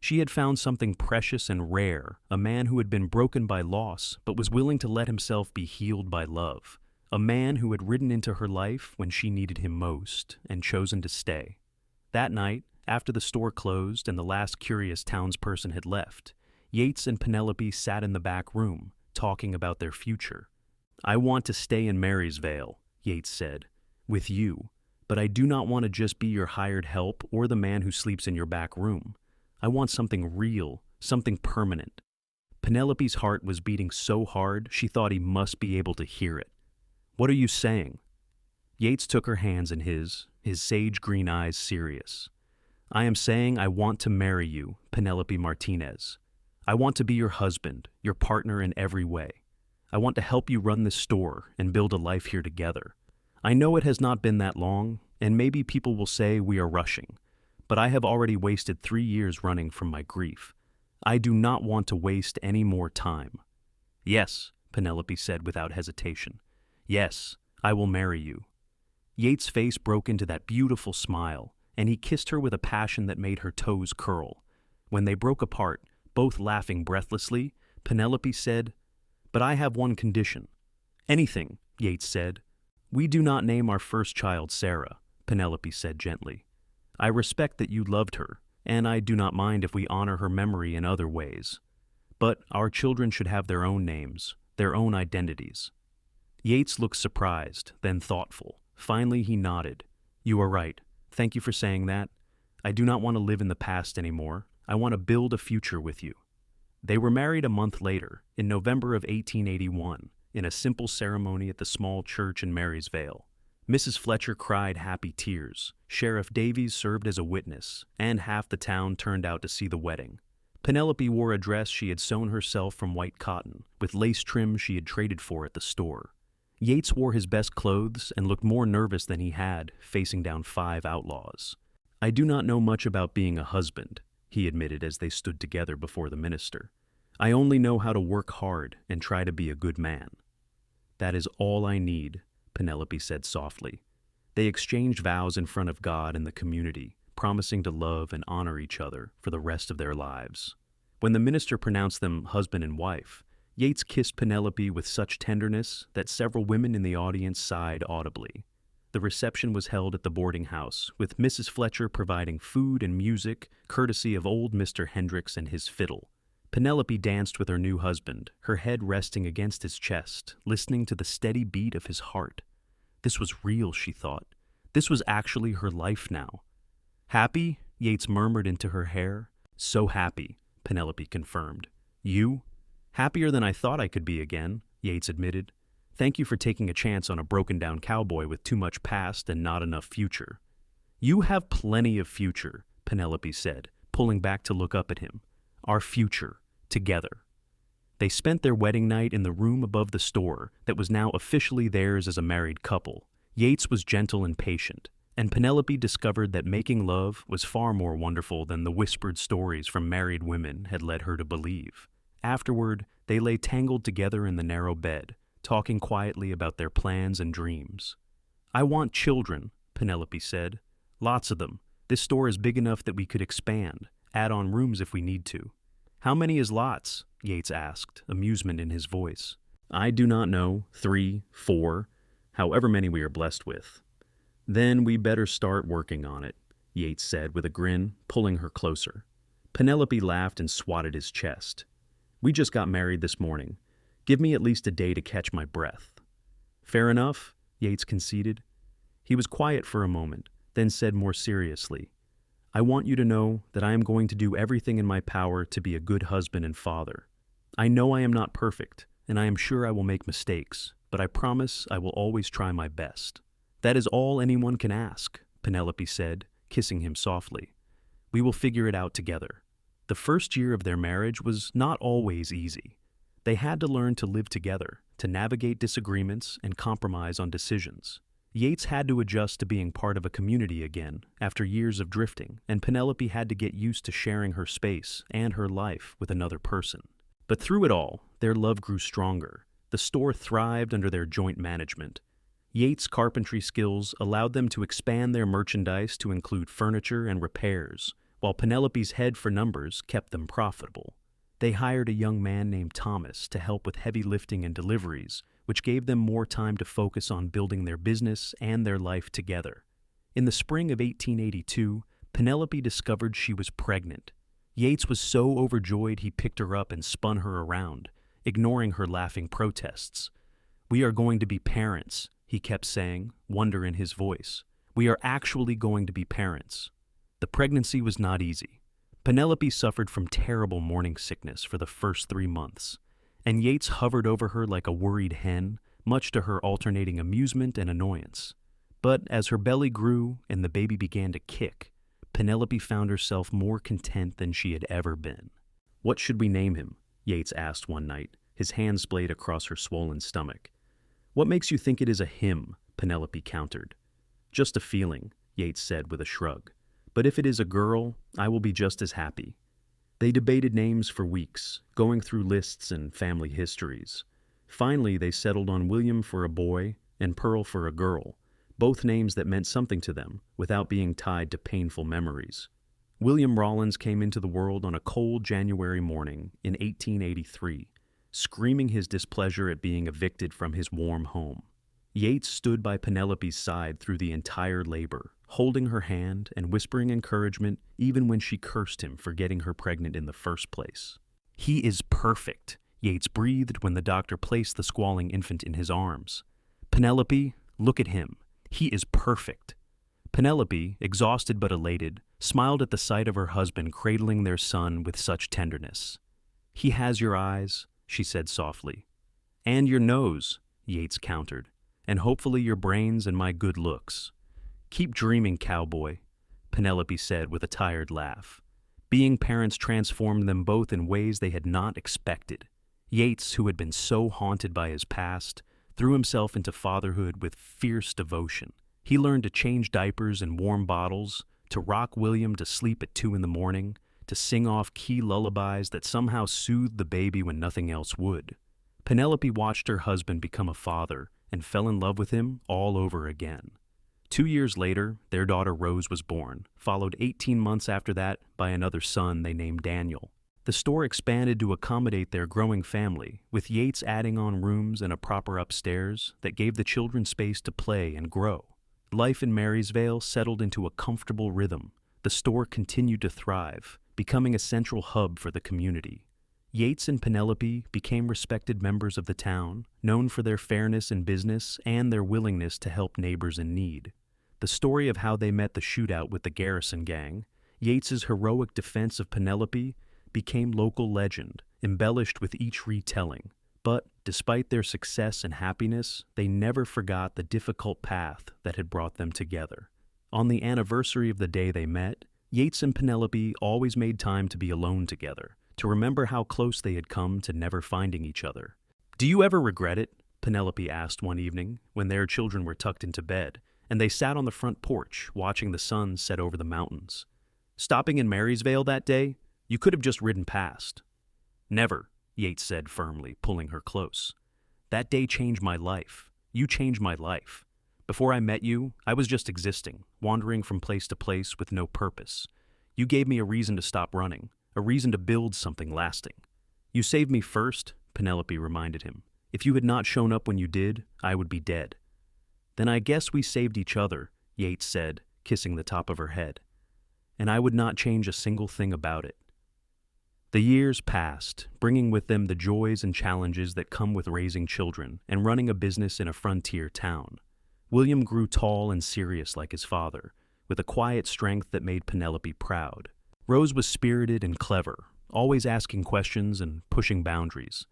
She had found something precious and rare, a man who had been broken by loss but was willing to let himself be healed by love, a man who had ridden into her life when she needed him most and chosen to stay. That night, after the store closed and the last curious townsperson had left, Yates and Penelope sat in the back room, talking about their future. I want to stay in Marysvale, Yates said, with you, but I do not want to just be your hired help or the man who sleeps in your back room. I want something real, something permanent. Penelope's heart was beating so hard she thought he must be able to hear it. What are you saying? Yates took her hands in his sage green eyes serious. I am saying I want to marry you, Penelope Martinez. I want to be your husband, your partner in every way. I want to help you run this store and build a life here together. I know it has not been that long, and maybe people will say we are rushing. But I have already wasted 3 years running from my grief. I do not want to waste any more time. Yes, Penelope said without hesitation. Yes, I will marry you. Yates' face broke into that beautiful smile, and he kissed her with a passion that made her toes curl. When they broke apart, both laughing breathlessly, Penelope said, "But I have one condition." "Anything," Yates said. "We do not name our first child Sarah," Penelope said gently. "I respect that you loved her, and I do not mind if we honor her memory in other ways. But our children should have their own names, their own identities." Yates looked surprised, then thoughtful. Finally, he nodded. "You are right. Thank you for saying that. I do not want to live in the past anymore. I want to build a future with you." They were married a month later, in November of 1881, in a simple ceremony at the small church in Marysvale. Mrs. Fletcher cried happy tears. Sheriff Davies served as a witness, and half the town turned out to see the wedding. Penelope wore a dress she had sewn herself from white cotton, with lace trim she had traded for at the store. Yates wore his best clothes and looked more nervous than he had, facing down 5 outlaws. "I do not know much about being a husband," he admitted as they stood together before the minister. "I only know how to work hard and try to be a good man." "That is all I need," Penelope said softly. They exchanged vows in front of God and the community, promising to love and honor each other for the rest of their lives. When the minister pronounced them husband and wife, Yates kissed Penelope with such tenderness that several women in the audience sighed audibly. The reception was held at the boarding house, with Mrs. Fletcher providing food and music, courtesy of old Mr. Hendricks and his fiddle. Penelope danced with her new husband, her head resting against his chest, listening to the steady beat of his heart. This was real, she thought. This was actually her life now. "Happy?" Yates murmured into her hair. "So happy," Penelope confirmed. "You?" "Happier than I thought I could be again," Yates admitted. "Thank you for taking a chance on a broken-down cowboy with too much past and not enough future." "You have plenty of future," Penelope said, pulling back to look up at him. "Our future, together." They spent their wedding night in the room above the store that was now officially theirs as a married couple. Yates was gentle and patient, and Penelope discovered that making love was far more wonderful than the whispered stories from married women had led her to believe. Afterward, they lay tangled together in the narrow bed, talking quietly about their plans and dreams. "I want children," Penelope said. "Lots of them. This store is big enough that we could expand, add on rooms if we need to." "How many is lots?" Yates asked, amusement in his voice. "I do not know. 3, 4, however many we are blessed with." "Then we better start working on it," Yates said with a grin, pulling her closer. Penelope laughed and swatted his chest. "We just got married this morning. Give me at least a day to catch my breath." "Fair enough," Yates conceded. He was quiet for a moment, then said more seriously, "I want you to know that I am going to do everything in my power to be a good husband and father. I know I am not perfect, and I am sure I will make mistakes, but I promise I will always try my best." "That is all anyone can ask," Penelope said, kissing him softly. "We will figure it out together." The first year of their marriage was not always easy. They had to learn to live together, to navigate disagreements and compromise on decisions. Yates had to adjust to being part of a community again after years of drifting, and Penelope had to get used to sharing her space and her life with another person. But through it all, their love grew stronger. The store thrived under their joint management. Yates' carpentry skills allowed them to expand their merchandise to include furniture and repairs, while Penelope's head for numbers kept them profitable. They hired a young man named Thomas to help with heavy lifting and deliveries, which gave them more time to focus on building their business and their life together. In the spring of 1882, Penelope discovered she was pregnant. Yates was so overjoyed he picked her up and spun her around, ignoring her laughing protests. "We are going to be parents," he kept saying, wonder in his voice. "We are actually going to be parents." The pregnancy was not easy. Penelope suffered from terrible morning sickness for the first 3 months, and Yates hovered over her like a worried hen, much to her alternating amusement and annoyance. But as her belly grew and the baby began to kick, Penelope found herself more content than she had ever been. "What should we name him?" Yates asked one night, his hand splayed across her swollen stomach. "What makes you think it is a him?" Penelope countered. "Just a feeling," Yates said with a shrug. "But if it is a girl, I will be just as happy." They debated names for weeks, going through lists and family histories. Finally, they settled on William for a boy and Pearl for a girl. both names that meant something to them without being tied to painful memories. William Rollins came into the world on a cold January morning in 1883, screaming his displeasure at being evicted from his warm home. Yates stood by Penelope's side through the entire labor, holding her hand and whispering encouragement even when she cursed him for getting her pregnant in the first place. "He is perfect," Yates breathed when the doctor placed the squalling infant in his arms. "Penelope, look at him. He is perfect." Penelope, exhausted but elated, smiled at the sight of her husband cradling their son with such tenderness. "He has your eyes," she said softly. "And your nose," Yates countered, "and hopefully your brains and my good looks." "Keep dreaming, cowboy," Penelope said with a tired laugh. Being parents transformed them both in ways they had not expected. Yates, who had been so haunted by his past, threw himself into fatherhood with fierce devotion. He learned to change diapers in warm bottles, to rock William to sleep at 2 a.m, to sing off key lullabies that somehow soothed the baby when nothing else would. Penelope watched her husband become a father and fell in love with him all over again. 2 years later, their daughter Rose was born, followed 18 months after that by another son they named Daniel. The store expanded to accommodate their growing family, with Yates adding on rooms and a proper upstairs that gave the children space to play and grow. Life in Marysvale settled into a comfortable rhythm. The store continued to thrive, becoming a central hub for the community. Yates and Penelope became respected members of the town, known for their fairness in business and their willingness to help neighbors in need. The story of how they met the shootout with the Garrison gang, Yates's heroic defense of Penelope, became local legend, embellished with each retelling. But despite their success and happiness, they never forgot the difficult path that had brought them together. On the anniversary of the day they met, Yates and Penelope always made time to be alone together, to remember how close they had come to never finding each other. "Do you ever regret it?" Penelope asked one evening when their children were tucked into bed, and they sat on the front porch watching the sun set over the mountains. "Stopping in Marysvale that day? You could have just ridden past." "Never," Yates said firmly, pulling her close. "That day changed my life. You changed my life. Before I met you, I was just existing, wandering from place to place with no purpose. You gave me a reason to stop running, a reason to build something lasting." "You saved me first," Penelope reminded him. "If you had not shown up when you did, I would be dead." "Then I guess we saved each other," Yates said, kissing the top of her head. "And I would not change a single thing about it." The years passed, bringing with them the joys and challenges that come with raising children and running a business in a frontier town. William grew tall and serious like his father, with a quiet strength that made Penelope proud. Rose was spirited and clever, always asking questions and pushing boundaries.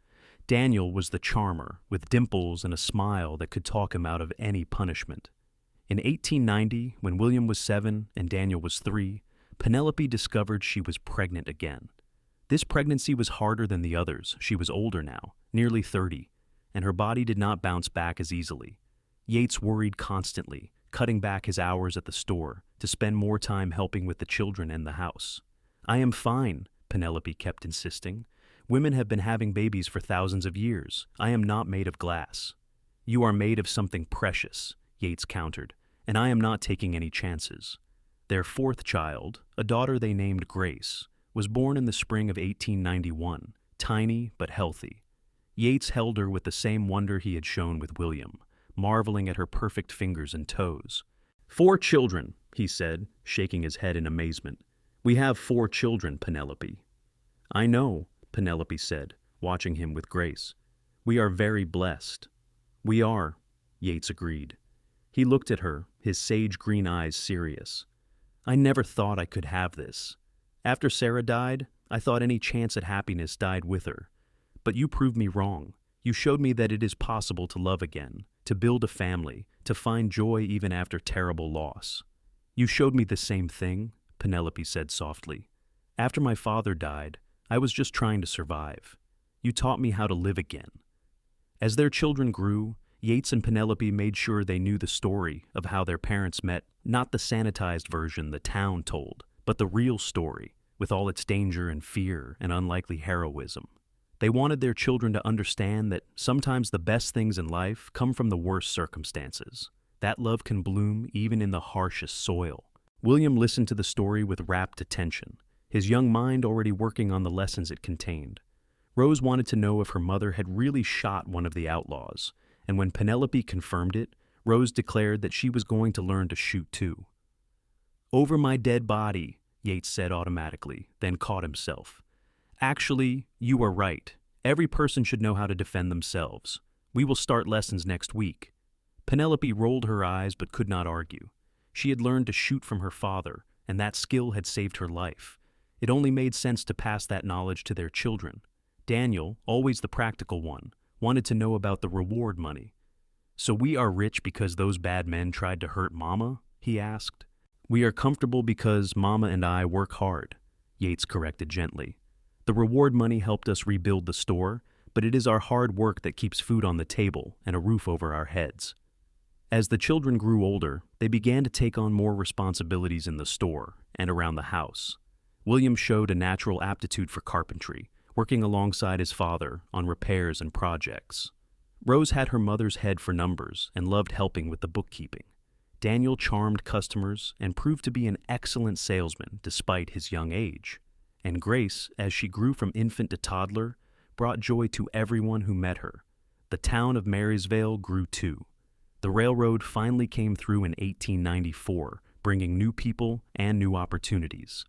Daniel was the charmer, with dimples and a smile that could talk him out of any punishment. In 1890, when William was 7 and Daniel was 3, Penelope discovered she was pregnant again. This pregnancy was harder than the others. She was older now, nearly 30, and her body did not bounce back as easily. Yates worried constantly, cutting back his hours at the store to spend more time helping with the children and the house. "I am fine," Penelope kept insisting. "Women have been having babies for thousands of years. I am not made of glass." "You are made of something precious," Yates countered, "and I am not taking any chances." Their 4th child, a daughter they named Grace, was born in the spring of 1891, tiny but healthy. Yates held her with the same wonder he had shown with William, marveling at her perfect fingers and toes. "4 children," he said, shaking his head in amazement. "We have 4 children, Penelope." "I know," Penelope said, watching him with grace. "We are very blessed." "We are," Yates agreed. He looked at her, his sage green eyes serious. "I never thought I could have this. After Sarah died, I thought any chance at happiness died with her. But you proved me wrong. You showed me that it is possible to love again, to build a family, to find joy even after terrible loss." "You showed me the same thing," Penelope said softly. "After my father died, I was just trying to survive. You taught me how to live again." As their children grew, Yates and Penelope made sure they knew the story of how their parents met, not the sanitized version the town told, but the real story, with all its danger and fear and unlikely heroism. They wanted their children to understand that sometimes the best things in life come from the worst circumstances. That love can bloom even in the harshest soil. William listened to the story with rapt attention, his young mind already working on the lessons it contained. Rose wanted to know if her mother had really shot one of the outlaws, and when Penelope confirmed it, Rose declared that she was going to learn to shoot too. "Over my dead body," Yates said automatically, then caught himself. "Actually, you are right. Every person should know how to defend themselves. We will start lessons next week." Penelope rolled her eyes but could not argue. She had learned to shoot from her father, and that skill had saved her life. It only made sense to pass that knowledge to their children. Daniel, always the practical one, wanted to know about the reward money. "So we are rich because those bad men tried to hurt Mama?" he asked. "We are comfortable because Mama and I work hard," Yates corrected gently. "The reward money helped us rebuild the store, but it is our hard work that keeps food on the table and a roof over our heads." As the children grew older, they began to take on more responsibilities in the store and around the house. William showed a natural aptitude for carpentry, working alongside his father on repairs and projects. Rose had her mother's head for numbers and loved helping with the bookkeeping. Daniel charmed customers and proved to be an excellent salesman despite his young age. And Grace, as she grew from infant to toddler, brought joy to everyone who met her. The town of Marysvale grew too. The railroad finally came through in 1894, bringing new people and new opportunities.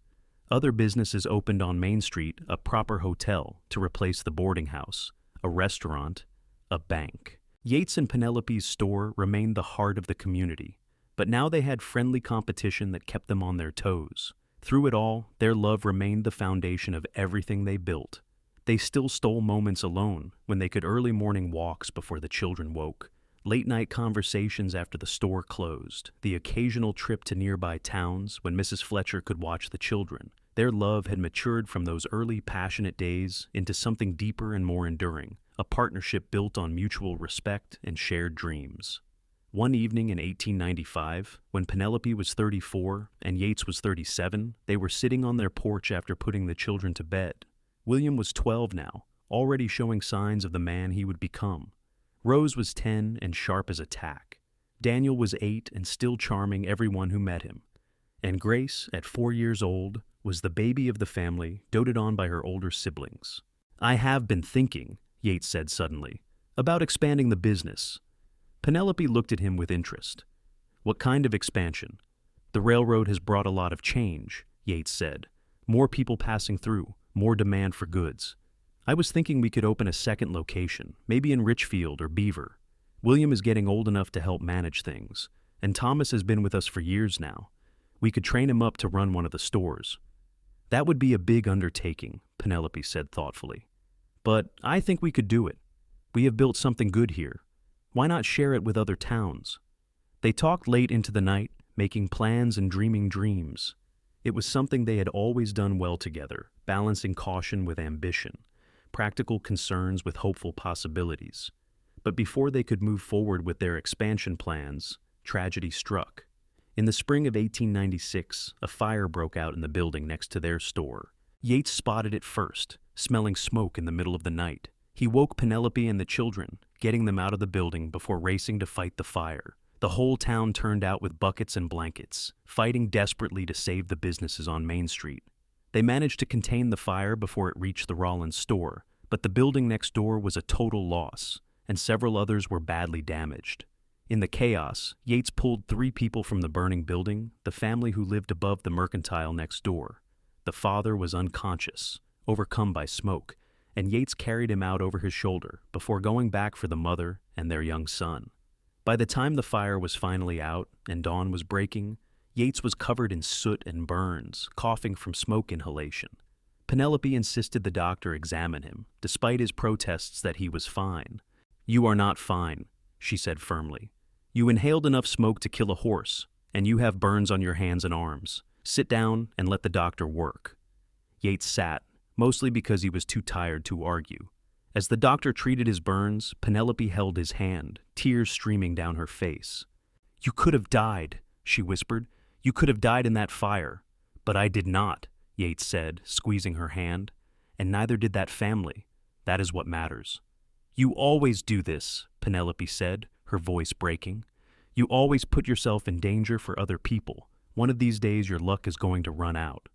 Other businesses opened on Main Street, a proper hotel to replace the boarding house, a restaurant, a bank. Yates and Penelope's store remained the heart of the community, but now they had friendly competition that kept them on their toes. Through it all, their love remained the foundation of everything they built. They still stole moments alone when they could early morning walks before the children woke, late-night conversations after the store closed, the occasional trip to nearby towns when Mrs. Fletcher could watch the children. Their love had matured from those early passionate days into something deeper and more enduring, a partnership built on mutual respect and shared dreams. One evening in 1895, when Penelope was 34 and Yates was 37, they were sitting on their porch after putting the children to bed. William was 12 now, already showing signs of the man he would become. Rose was 10 and sharp as a tack. Daniel was 8 and still charming everyone who met him. And Grace, at 4 years old, was the baby of the family, doted on by her older siblings. "I have been thinking," Yates said suddenly, "about expanding the business." Penelope looked at him with interest. "What kind of expansion?" "The railroad has brought a lot of change," Yates said. "More people passing through, more demand for goods. I was thinking we could open a second location, maybe in Richfield or Beaver. William is getting old enough to help manage things, and Thomas has been with us for years now. We could train him up to run one of the stores." "That would be a big undertaking," Penelope said thoughtfully. "But I think we could do it. We have built something good here. Why not share it with other towns?" They talked late into the night, making plans and dreaming dreams. It was something they had always done well together, balancing caution with ambition, practical concerns with hopeful possibilities. But before they could move forward with their expansion plans, tragedy struck. In the spring of 1896, a fire broke out in the building next to their store. Yates spotted it first, smelling smoke in the middle of the night. He woke Penelope and the children, getting them out of the building before racing to fight the fire. The whole town turned out with buckets and blankets, fighting desperately to save the businesses on Main Street. They managed to contain the fire before it reached the Rollins store, but the building next door was a total loss, and several others were badly damaged. In the chaos, Yates pulled 3 people from the burning building, the family who lived above the mercantile next door. The father was unconscious, overcome by smoke, and Yates carried him out over his shoulder before going back for the mother and their young son. By the time the fire was finally out and dawn was breaking, Yates was covered in soot and burns, coughing from smoke inhalation. Penelope insisted the doctor examine him, despite his protests that he was fine. "You are not fine," she said firmly. "You inhaled enough smoke to kill a horse, and you have burns on your hands and arms. Sit down and let the doctor work." Yates sat, mostly because he was too tired to argue. As the doctor treated his burns, Penelope held his hand, tears streaming down her face. "You could have died," she whispered. "You could have died in that fire." "But I did not," Yates said, squeezing her hand. "And neither did that family. That is what matters." "You always do this," Penelope said, her voice breaking. You always put yourself in danger for other people. One of these days your luck is going to run out."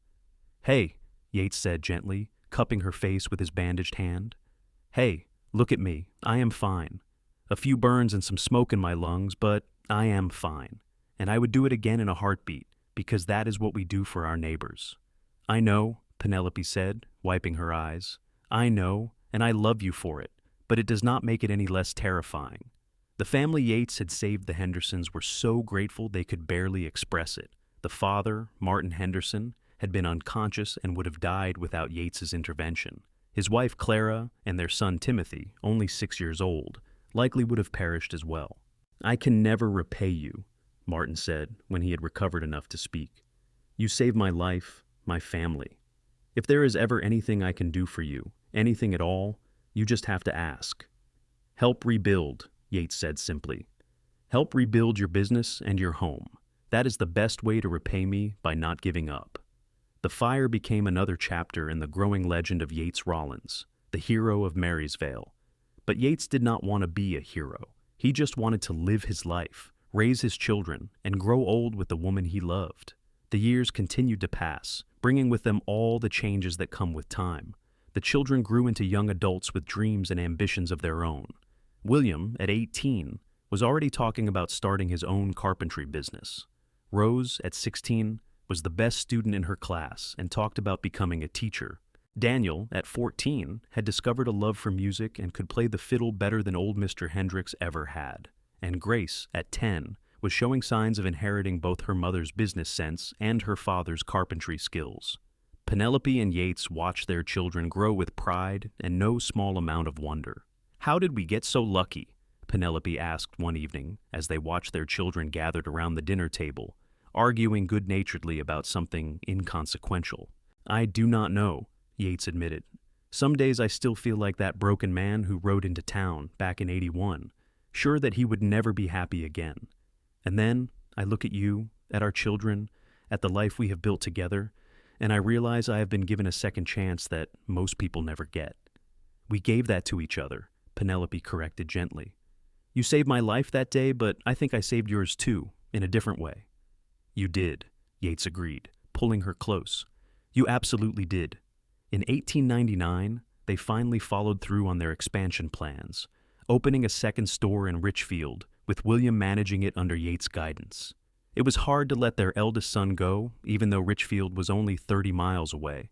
"Hey," Yates said gently, cupping her face with his bandaged hand. "Hey, look at me. I am fine. A few burns and some smoke in my lungs, but I am fine. And I would do it again in a heartbeat, because that is what we do for our neighbors." "I know," Penelope said, wiping her eyes. "I know, and I love you for it, but it does not make it any less terrifying." The family Yates had saved the Hendersons were so grateful they could barely express it. The father, Martin Henderson, had been unconscious and would have died without Yates's intervention. His wife Clara and their son Timothy, only 6 years old, likely would have perished as well. "I can never repay you," Martin said when he had recovered enough to speak. "You saved my life, my family. If there is ever anything I can do for you, anything at all, you just have to ask." "Help rebuild," Yates said simply. "Help rebuild your business and your home. That is the best way to repay me by not giving up." The fire became another chapter in the growing legend of Yates Rollins, the hero of Marysvale. But Yates did not want to be a hero. He just wanted to live his life, raise his children, and grow old with the woman he loved. The years continued to pass, bringing with them all the changes that come with time. The children grew into young adults with dreams and ambitions of their own. William, at 18, was already talking about starting his own carpentry business. Rose, at 16, was the best student in her class and talked about becoming a teacher. Daniel, at 14, had discovered a love for music and could play the fiddle better than old Mr. Hendricks ever had. And Grace, at 10, was showing signs of inheriting both her mother's business sense and her father's carpentry skills. Penelope and Yates watched their children grow with pride and no small amount of wonder. "How did we get so lucky?" Penelope asked one evening as they watched their children gathered around the dinner table, arguing good-naturedly about something inconsequential. "I do not know," Yates admitted. "Some days I still feel like that broken man who rode into town back in '81, sure that he would never be happy again. And then I look at you, at our children, at the life we have built together, and I realize I have been given a second chance that most people never get." "We gave that to each other," Penelope corrected gently. "You saved my life that day, but I think I saved yours too, in a different way." "You did," Yates agreed, pulling her close. "You absolutely did. In 1899, they finally followed through on their expansion plans, opening a second store in Richfield, with William managing it under Yates' guidance. It was hard to let their eldest son go, even though Richfield was only 30 miles away,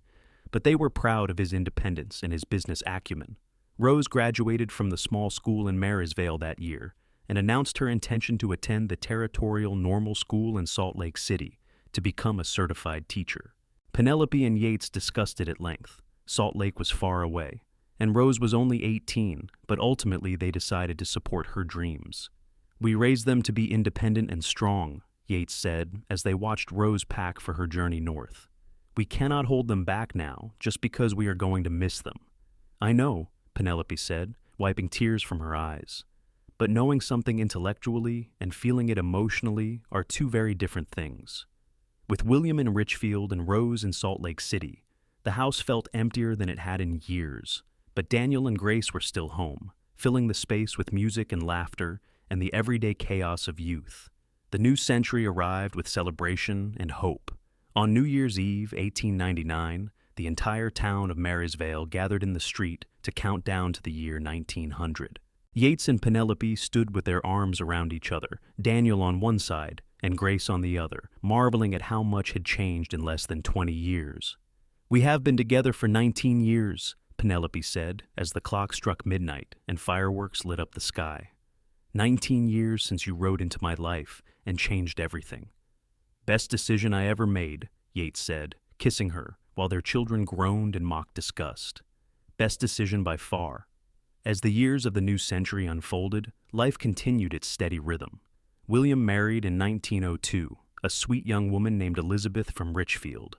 but they were proud of his independence and his business acumen. Rose graduated from the small school in Marysvale that year and announced her intention to attend the territorial normal school in Salt Lake City to become a certified teacher. Penelope and Yates discussed it at length. Salt Lake was far away, and Rose was only 18, but ultimately they decided to support her dreams. "We raised them to be independent and strong," Yates said as they watched Rose pack for her journey north. "We cannot hold them back now just because we are going to miss them." "I know," Penelope said, wiping tears from her eyes. "But knowing something intellectually and feeling it emotionally are two very different things." With William in Richfield and Rose in Salt Lake City, the house felt emptier than it had in years, but Daniel and Grace were still home, filling the space with music and laughter and the everyday chaos of youth. The new century arrived with celebration and hope. On New Year's Eve, 1899, the entire town of Marysvale gathered in the street to count down to the year 1900. Yates and Penelope stood with their arms around each other, Daniel on one side and Grace on the other, marveling at how much had changed in less than 20 years. "We have been together for 19 years, Penelope said as the clock struck midnight and fireworks lit up the sky. 19 years since you rode into my life and changed everything." "Best decision I ever made," Yates said, kissing her, while their children groaned in mock disgust. "Best decision by far." As the years of the new century unfolded, life continued its steady rhythm. William married in 1902, a sweet young woman named Elizabeth from Richfield,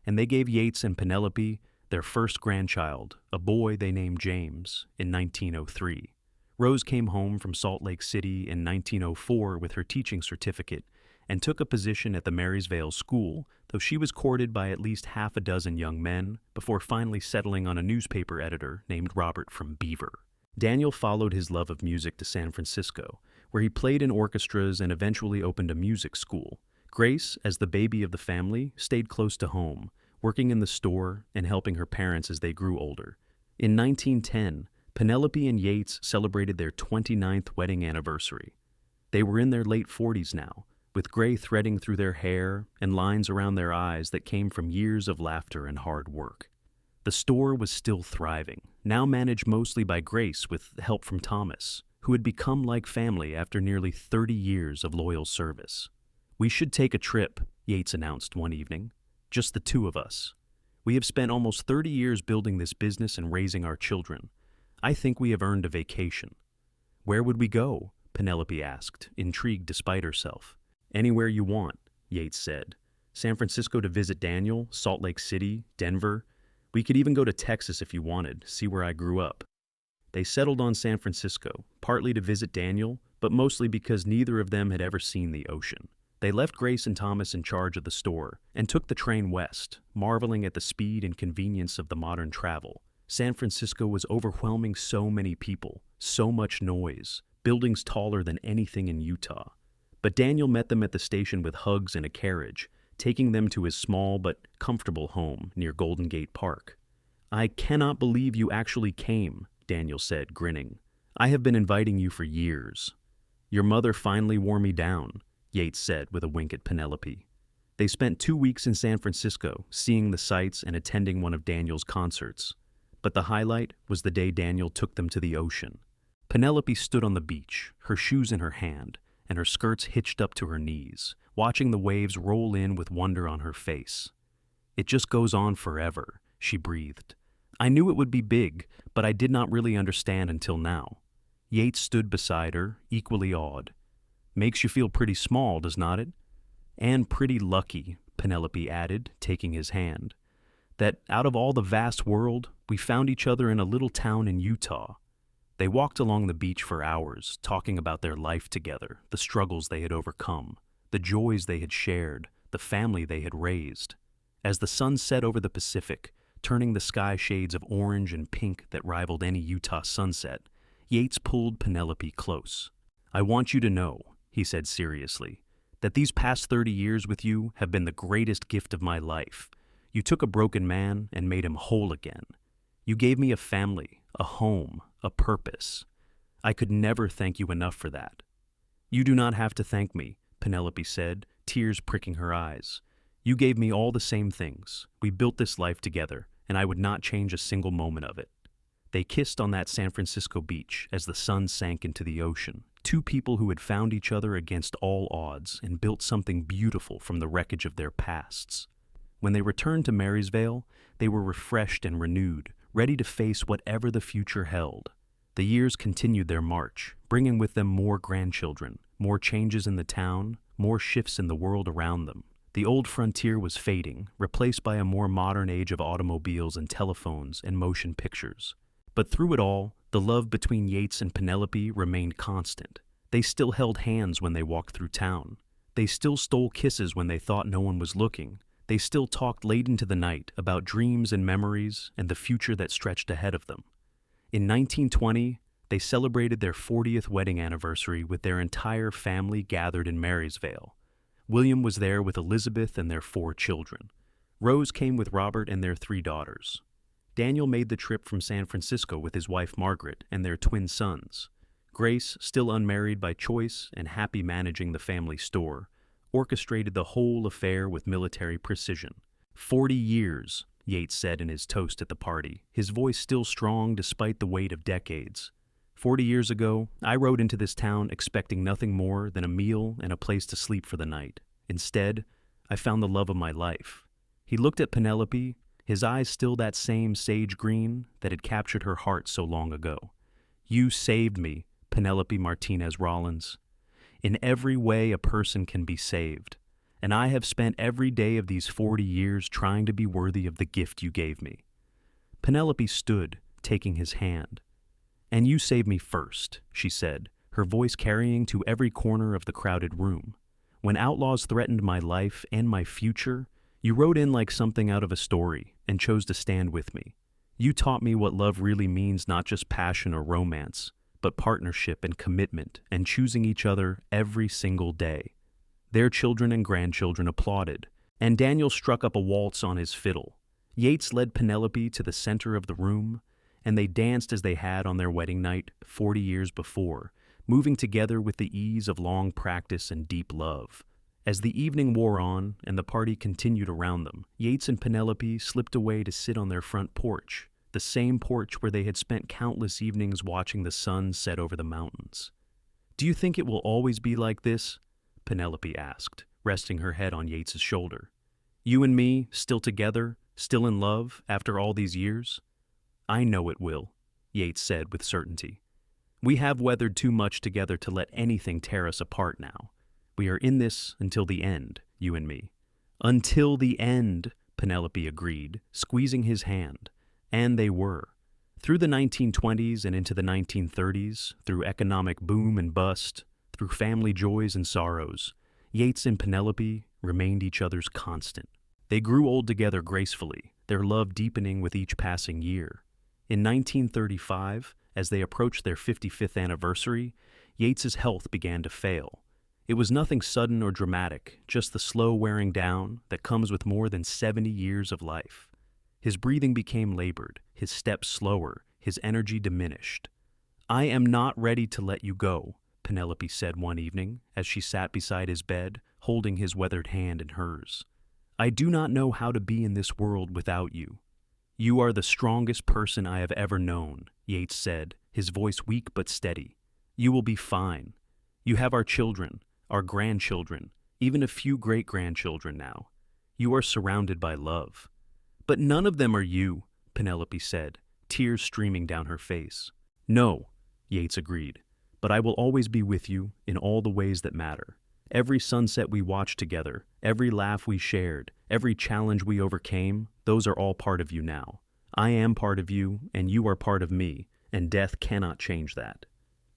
and they gave Yates and Penelope their first grandchild, a boy they named James, in 1903. Rose came home from Salt Lake City in 1904 with her teaching certificate and took a position at the Marysvale School, though she was courted by at least half a dozen young men before finally settling on a newspaper editor named Robert from Beaver. Daniel followed his love of music to San Francisco, where he played in orchestras and eventually opened a music school. Grace, as the baby of the family, stayed close to home, working in the store and helping her parents as they grew older. In 1910, Penelope and Yates celebrated their 29th wedding anniversary. They were in their late 40s now, with gray threading through their hair and lines around their eyes that came from years of laughter and hard work. The store was still thriving, now managed mostly by Grace with help from Thomas, who had become like family after nearly 30 years of loyal service. "We should take a trip," Yates announced one evening. "Just the two of us. We have spent almost 30 years building this business and raising our children. I think we have earned a vacation." "Where would we go?" Penelope asked, intrigued despite herself. "Anywhere you want," Yates said. "San Francisco to visit Daniel, Salt Lake City, Denver. We could even go to Texas if you wanted, see where I grew up." They settled on San Francisco, partly to visit Daniel, but mostly because neither of them had ever seen the ocean. They left Grace and Thomas in charge of the store and took the train west, marveling at the speed and convenience of the modern travel. San Francisco was overwhelming so many people, so much noise, buildings taller than anything in Utah. But Daniel met them at the station with hugs and a carriage, taking them to his small but comfortable home near Golden Gate Park. "I cannot believe you actually came," Daniel said, grinning. "I have been inviting you for years." "Your mother finally wore me down," Yates said with a wink at Penelope. They spent 2 weeks in San Francisco, seeing the sights and attending one of Daniel's concerts. But the highlight was the day Daniel took them to the ocean. Penelope stood on the beach, her shoes in her hand, and her skirts hitched up to her knees, watching the waves roll in with wonder on her face. "It just goes on forever," she breathed. "I knew it would be big, but I did not really understand until now." Yates stood beside her, equally awed. "Makes you feel pretty small, does not it?" "And pretty lucky," Penelope added, taking his hand. "That out of all the vast world, we found each other in a little town in Utah." They walked along the beach for hours, talking about their life together, the struggles they had overcome, the joys they had shared, the family they had raised. As the sun set over the Pacific, turning the sky shades of orange and pink that rivaled any Utah sunset, Yates pulled Penelope close. "I want you to know," he said seriously, "that these past 30 years with you have been the greatest gift of my life. You took a broken man and made him whole again. You gave me a family, a home, a purpose. I could never thank you enough for that." "You do not have to thank me," Penelope said, tears pricking her eyes. "You gave me all the same things. We built this life together, and I would not change a single moment of it." They kissed on that San Francisco beach as the sun sank into the ocean, two people who had found each other against all odds and built something beautiful from the wreckage of their pasts. When they returned to Marysvale, they were refreshed and renewed, ready to face whatever the future held. The years continued their march, bringing with them more grandchildren, more changes in the town, more shifts in the world around them. The old frontier was fading, replaced by a more modern age of automobiles and telephones and motion pictures. But through it all, the love between Yates and Penelope remained constant. They still held hands when they walked through town. They still stole kisses when they thought no one was looking. They still talked late into the night about dreams and memories and the future that stretched ahead of them. In 1920, they celebrated their 40th wedding anniversary with their entire family gathered in Marysvale. William was there with Elizabeth and their 4 children. Rose came with Robert and their 3 daughters. Daniel made the trip from San Francisco with his wife Margaret and their twin sons. Grace, still unmarried by choice and happy managing the family store, orchestrated the whole affair with military precision. 40 years, Yates said in his toast at the party, his voice still strong despite the weight of decades. 40 years ago, I rode into this town expecting nothing more than a meal and a place to sleep for the night. Instead, I found the love of my life. He looked at Penelope, his eyes still that same sage green that had captured her heart so long ago. "You saved me, Penelope Martinez Rollins. In every way a person can be saved, and I have spent every day of these 40 years trying to be worthy of the gift you gave me." Penelope stood, taking his hand. "And you saved me first," she said, her voice carrying to every corner of the crowded room. "When outlaws threatened my life and my future, you rode in like something out of a story and chose to stand with me. You taught me what love really means, not just passion or romance, but partnership and commitment and choosing each other every single day. Their children and grandchildren applauded, and Daniel struck up a waltz on his fiddle. Yates led Penelope to the center of the room, and they danced as they had on their wedding night 40 years before, moving together with the ease of long practice and deep love. As the evening wore on and the party continued around them, Yates and Penelope slipped away to sit on their front porch, the same porch where they had spent countless evenings watching the sun set over the mountains. "Do you think it will always be like this?" Penelope asked, resting her head on Yates's shoulder. "You and me, still together, still in love, after all these years?" "I know it will," Yates said with certainty. "We have weathered too much together to let anything tear us apart now. We are in this until the end, you and me." "Until the end," Penelope agreed, squeezing his hand. And they were. Through the 1920s and into the 1930s, through economic boom and bust, through family joys and sorrows, Yates and Penelope remained each other's constant. They grew old together gracefully, their love deepening with each passing year. In 1935, as they approached their 55th anniversary, Yates's health began to fail. It was nothing sudden or dramatic, just the slow wearing down that comes with more than 70 years of life. His breathing became labored, his steps slower, his energy diminished. "I am not ready to let you go," Penelope said one evening as she sat beside his bed, holding his weathered hand in hers. "I do not know how to be in this world without you." "You are the strongest person I have ever known," Yates said, his voice weak but steady. "You will be fine. You have our children, our grandchildren, even a few great-grandchildren now. You are surrounded by love." "But none of them are you," Penelope said, tears streaming down her face. "No," Yates agreed, "but I will always be with you in all the ways that matter. Every sunset we watched together, every laugh we shared, every challenge we overcame, those are all part of you now. I am part of you, and you are part of me, and death cannot change that."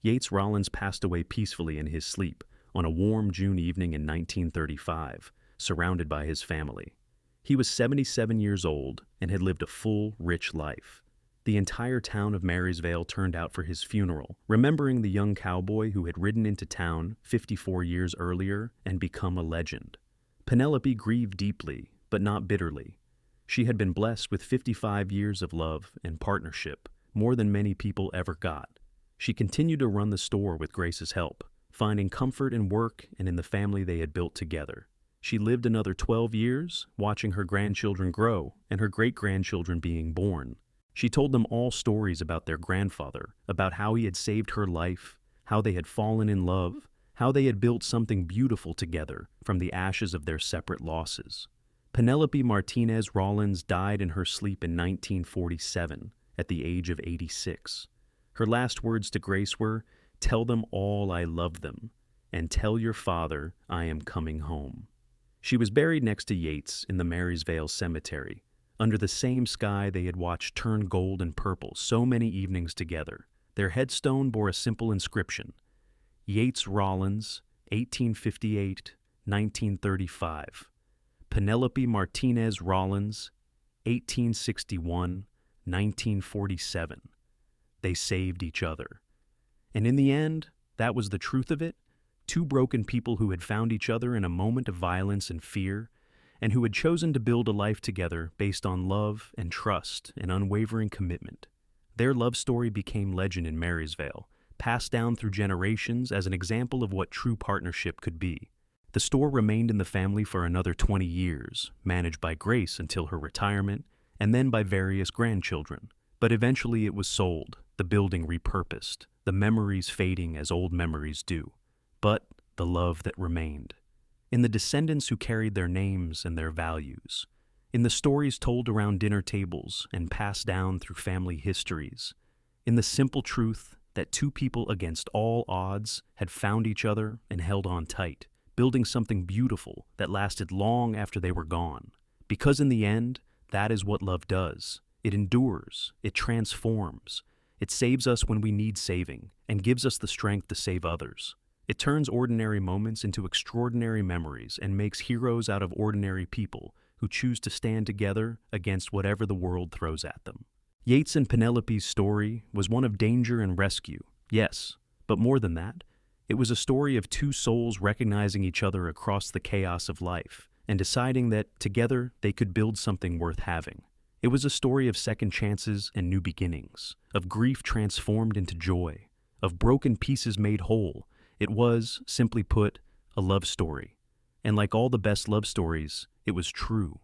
Yates Rollins passed away peacefully in his sleep on a warm June evening in 1935, surrounded by his family. He was 77 years old and had lived a full, rich life. The entire town of Marysvale turned out for his funeral, remembering the young cowboy who had ridden into town 54 years earlier and become a legend. Penelope grieved deeply, but not bitterly. She had been blessed with 55 years of love and partnership, more than many people ever got. She continued to run the store with Grace's help, finding comfort in work and in the family they had built together. She lived another 12 years, watching her grandchildren grow and her great-grandchildren being born. She told them all stories about their grandfather, about how he had saved her life, how they had fallen in love, how they had built something beautiful together from the ashes of their separate losses. Penelope Martinez Rollins died in her sleep in 1947 at the age of 86. Her last words to Grace were, "Tell them all I love them, and tell your father I am coming home." She was buried next to Yates in the Marysvale Cemetery, under the same sky they had watched turn gold and purple so many evenings together. Their headstone bore a simple inscription: Yates Rollins, 1858-1935. Penelope Martinez Rollins, 1861-1947. They saved each other. And in the end, that was the truth of it. Two broken people who had found each other in a moment of violence and fear, and who had chosen to build a life together based on love and trust and unwavering commitment. Their love story became legend in Marysvale, passed down through generations as an example of what true partnership could be. The store remained in the family for another 20 years, managed by Grace until her retirement, and then by various grandchildren. But eventually it was sold, the building repurposed, the memories fading as old memories do. But the love that remained. In the descendants who carried their names and their values. In the stories told around dinner tables and passed down through family histories. In the simple truth that two people against all odds had found each other and held on tight, building something beautiful that lasted long after they were gone. Because in the end, that is what love does. It endures, it transforms, it saves us when we need saving, and gives us the strength to save others. It turns ordinary moments into extraordinary memories and makes heroes out of ordinary people who choose to stand together against whatever the world throws at them. Yates and Penelope's story was one of danger and rescue, Yes, but more than that, it was a story of two souls recognizing each other across the chaos of life and deciding that together they could build something worth having. It was a story of second chances and new beginnings, of grief transformed into joy, of broken pieces made whole. It was, simply put, a love story. And like all the best love stories, it was true.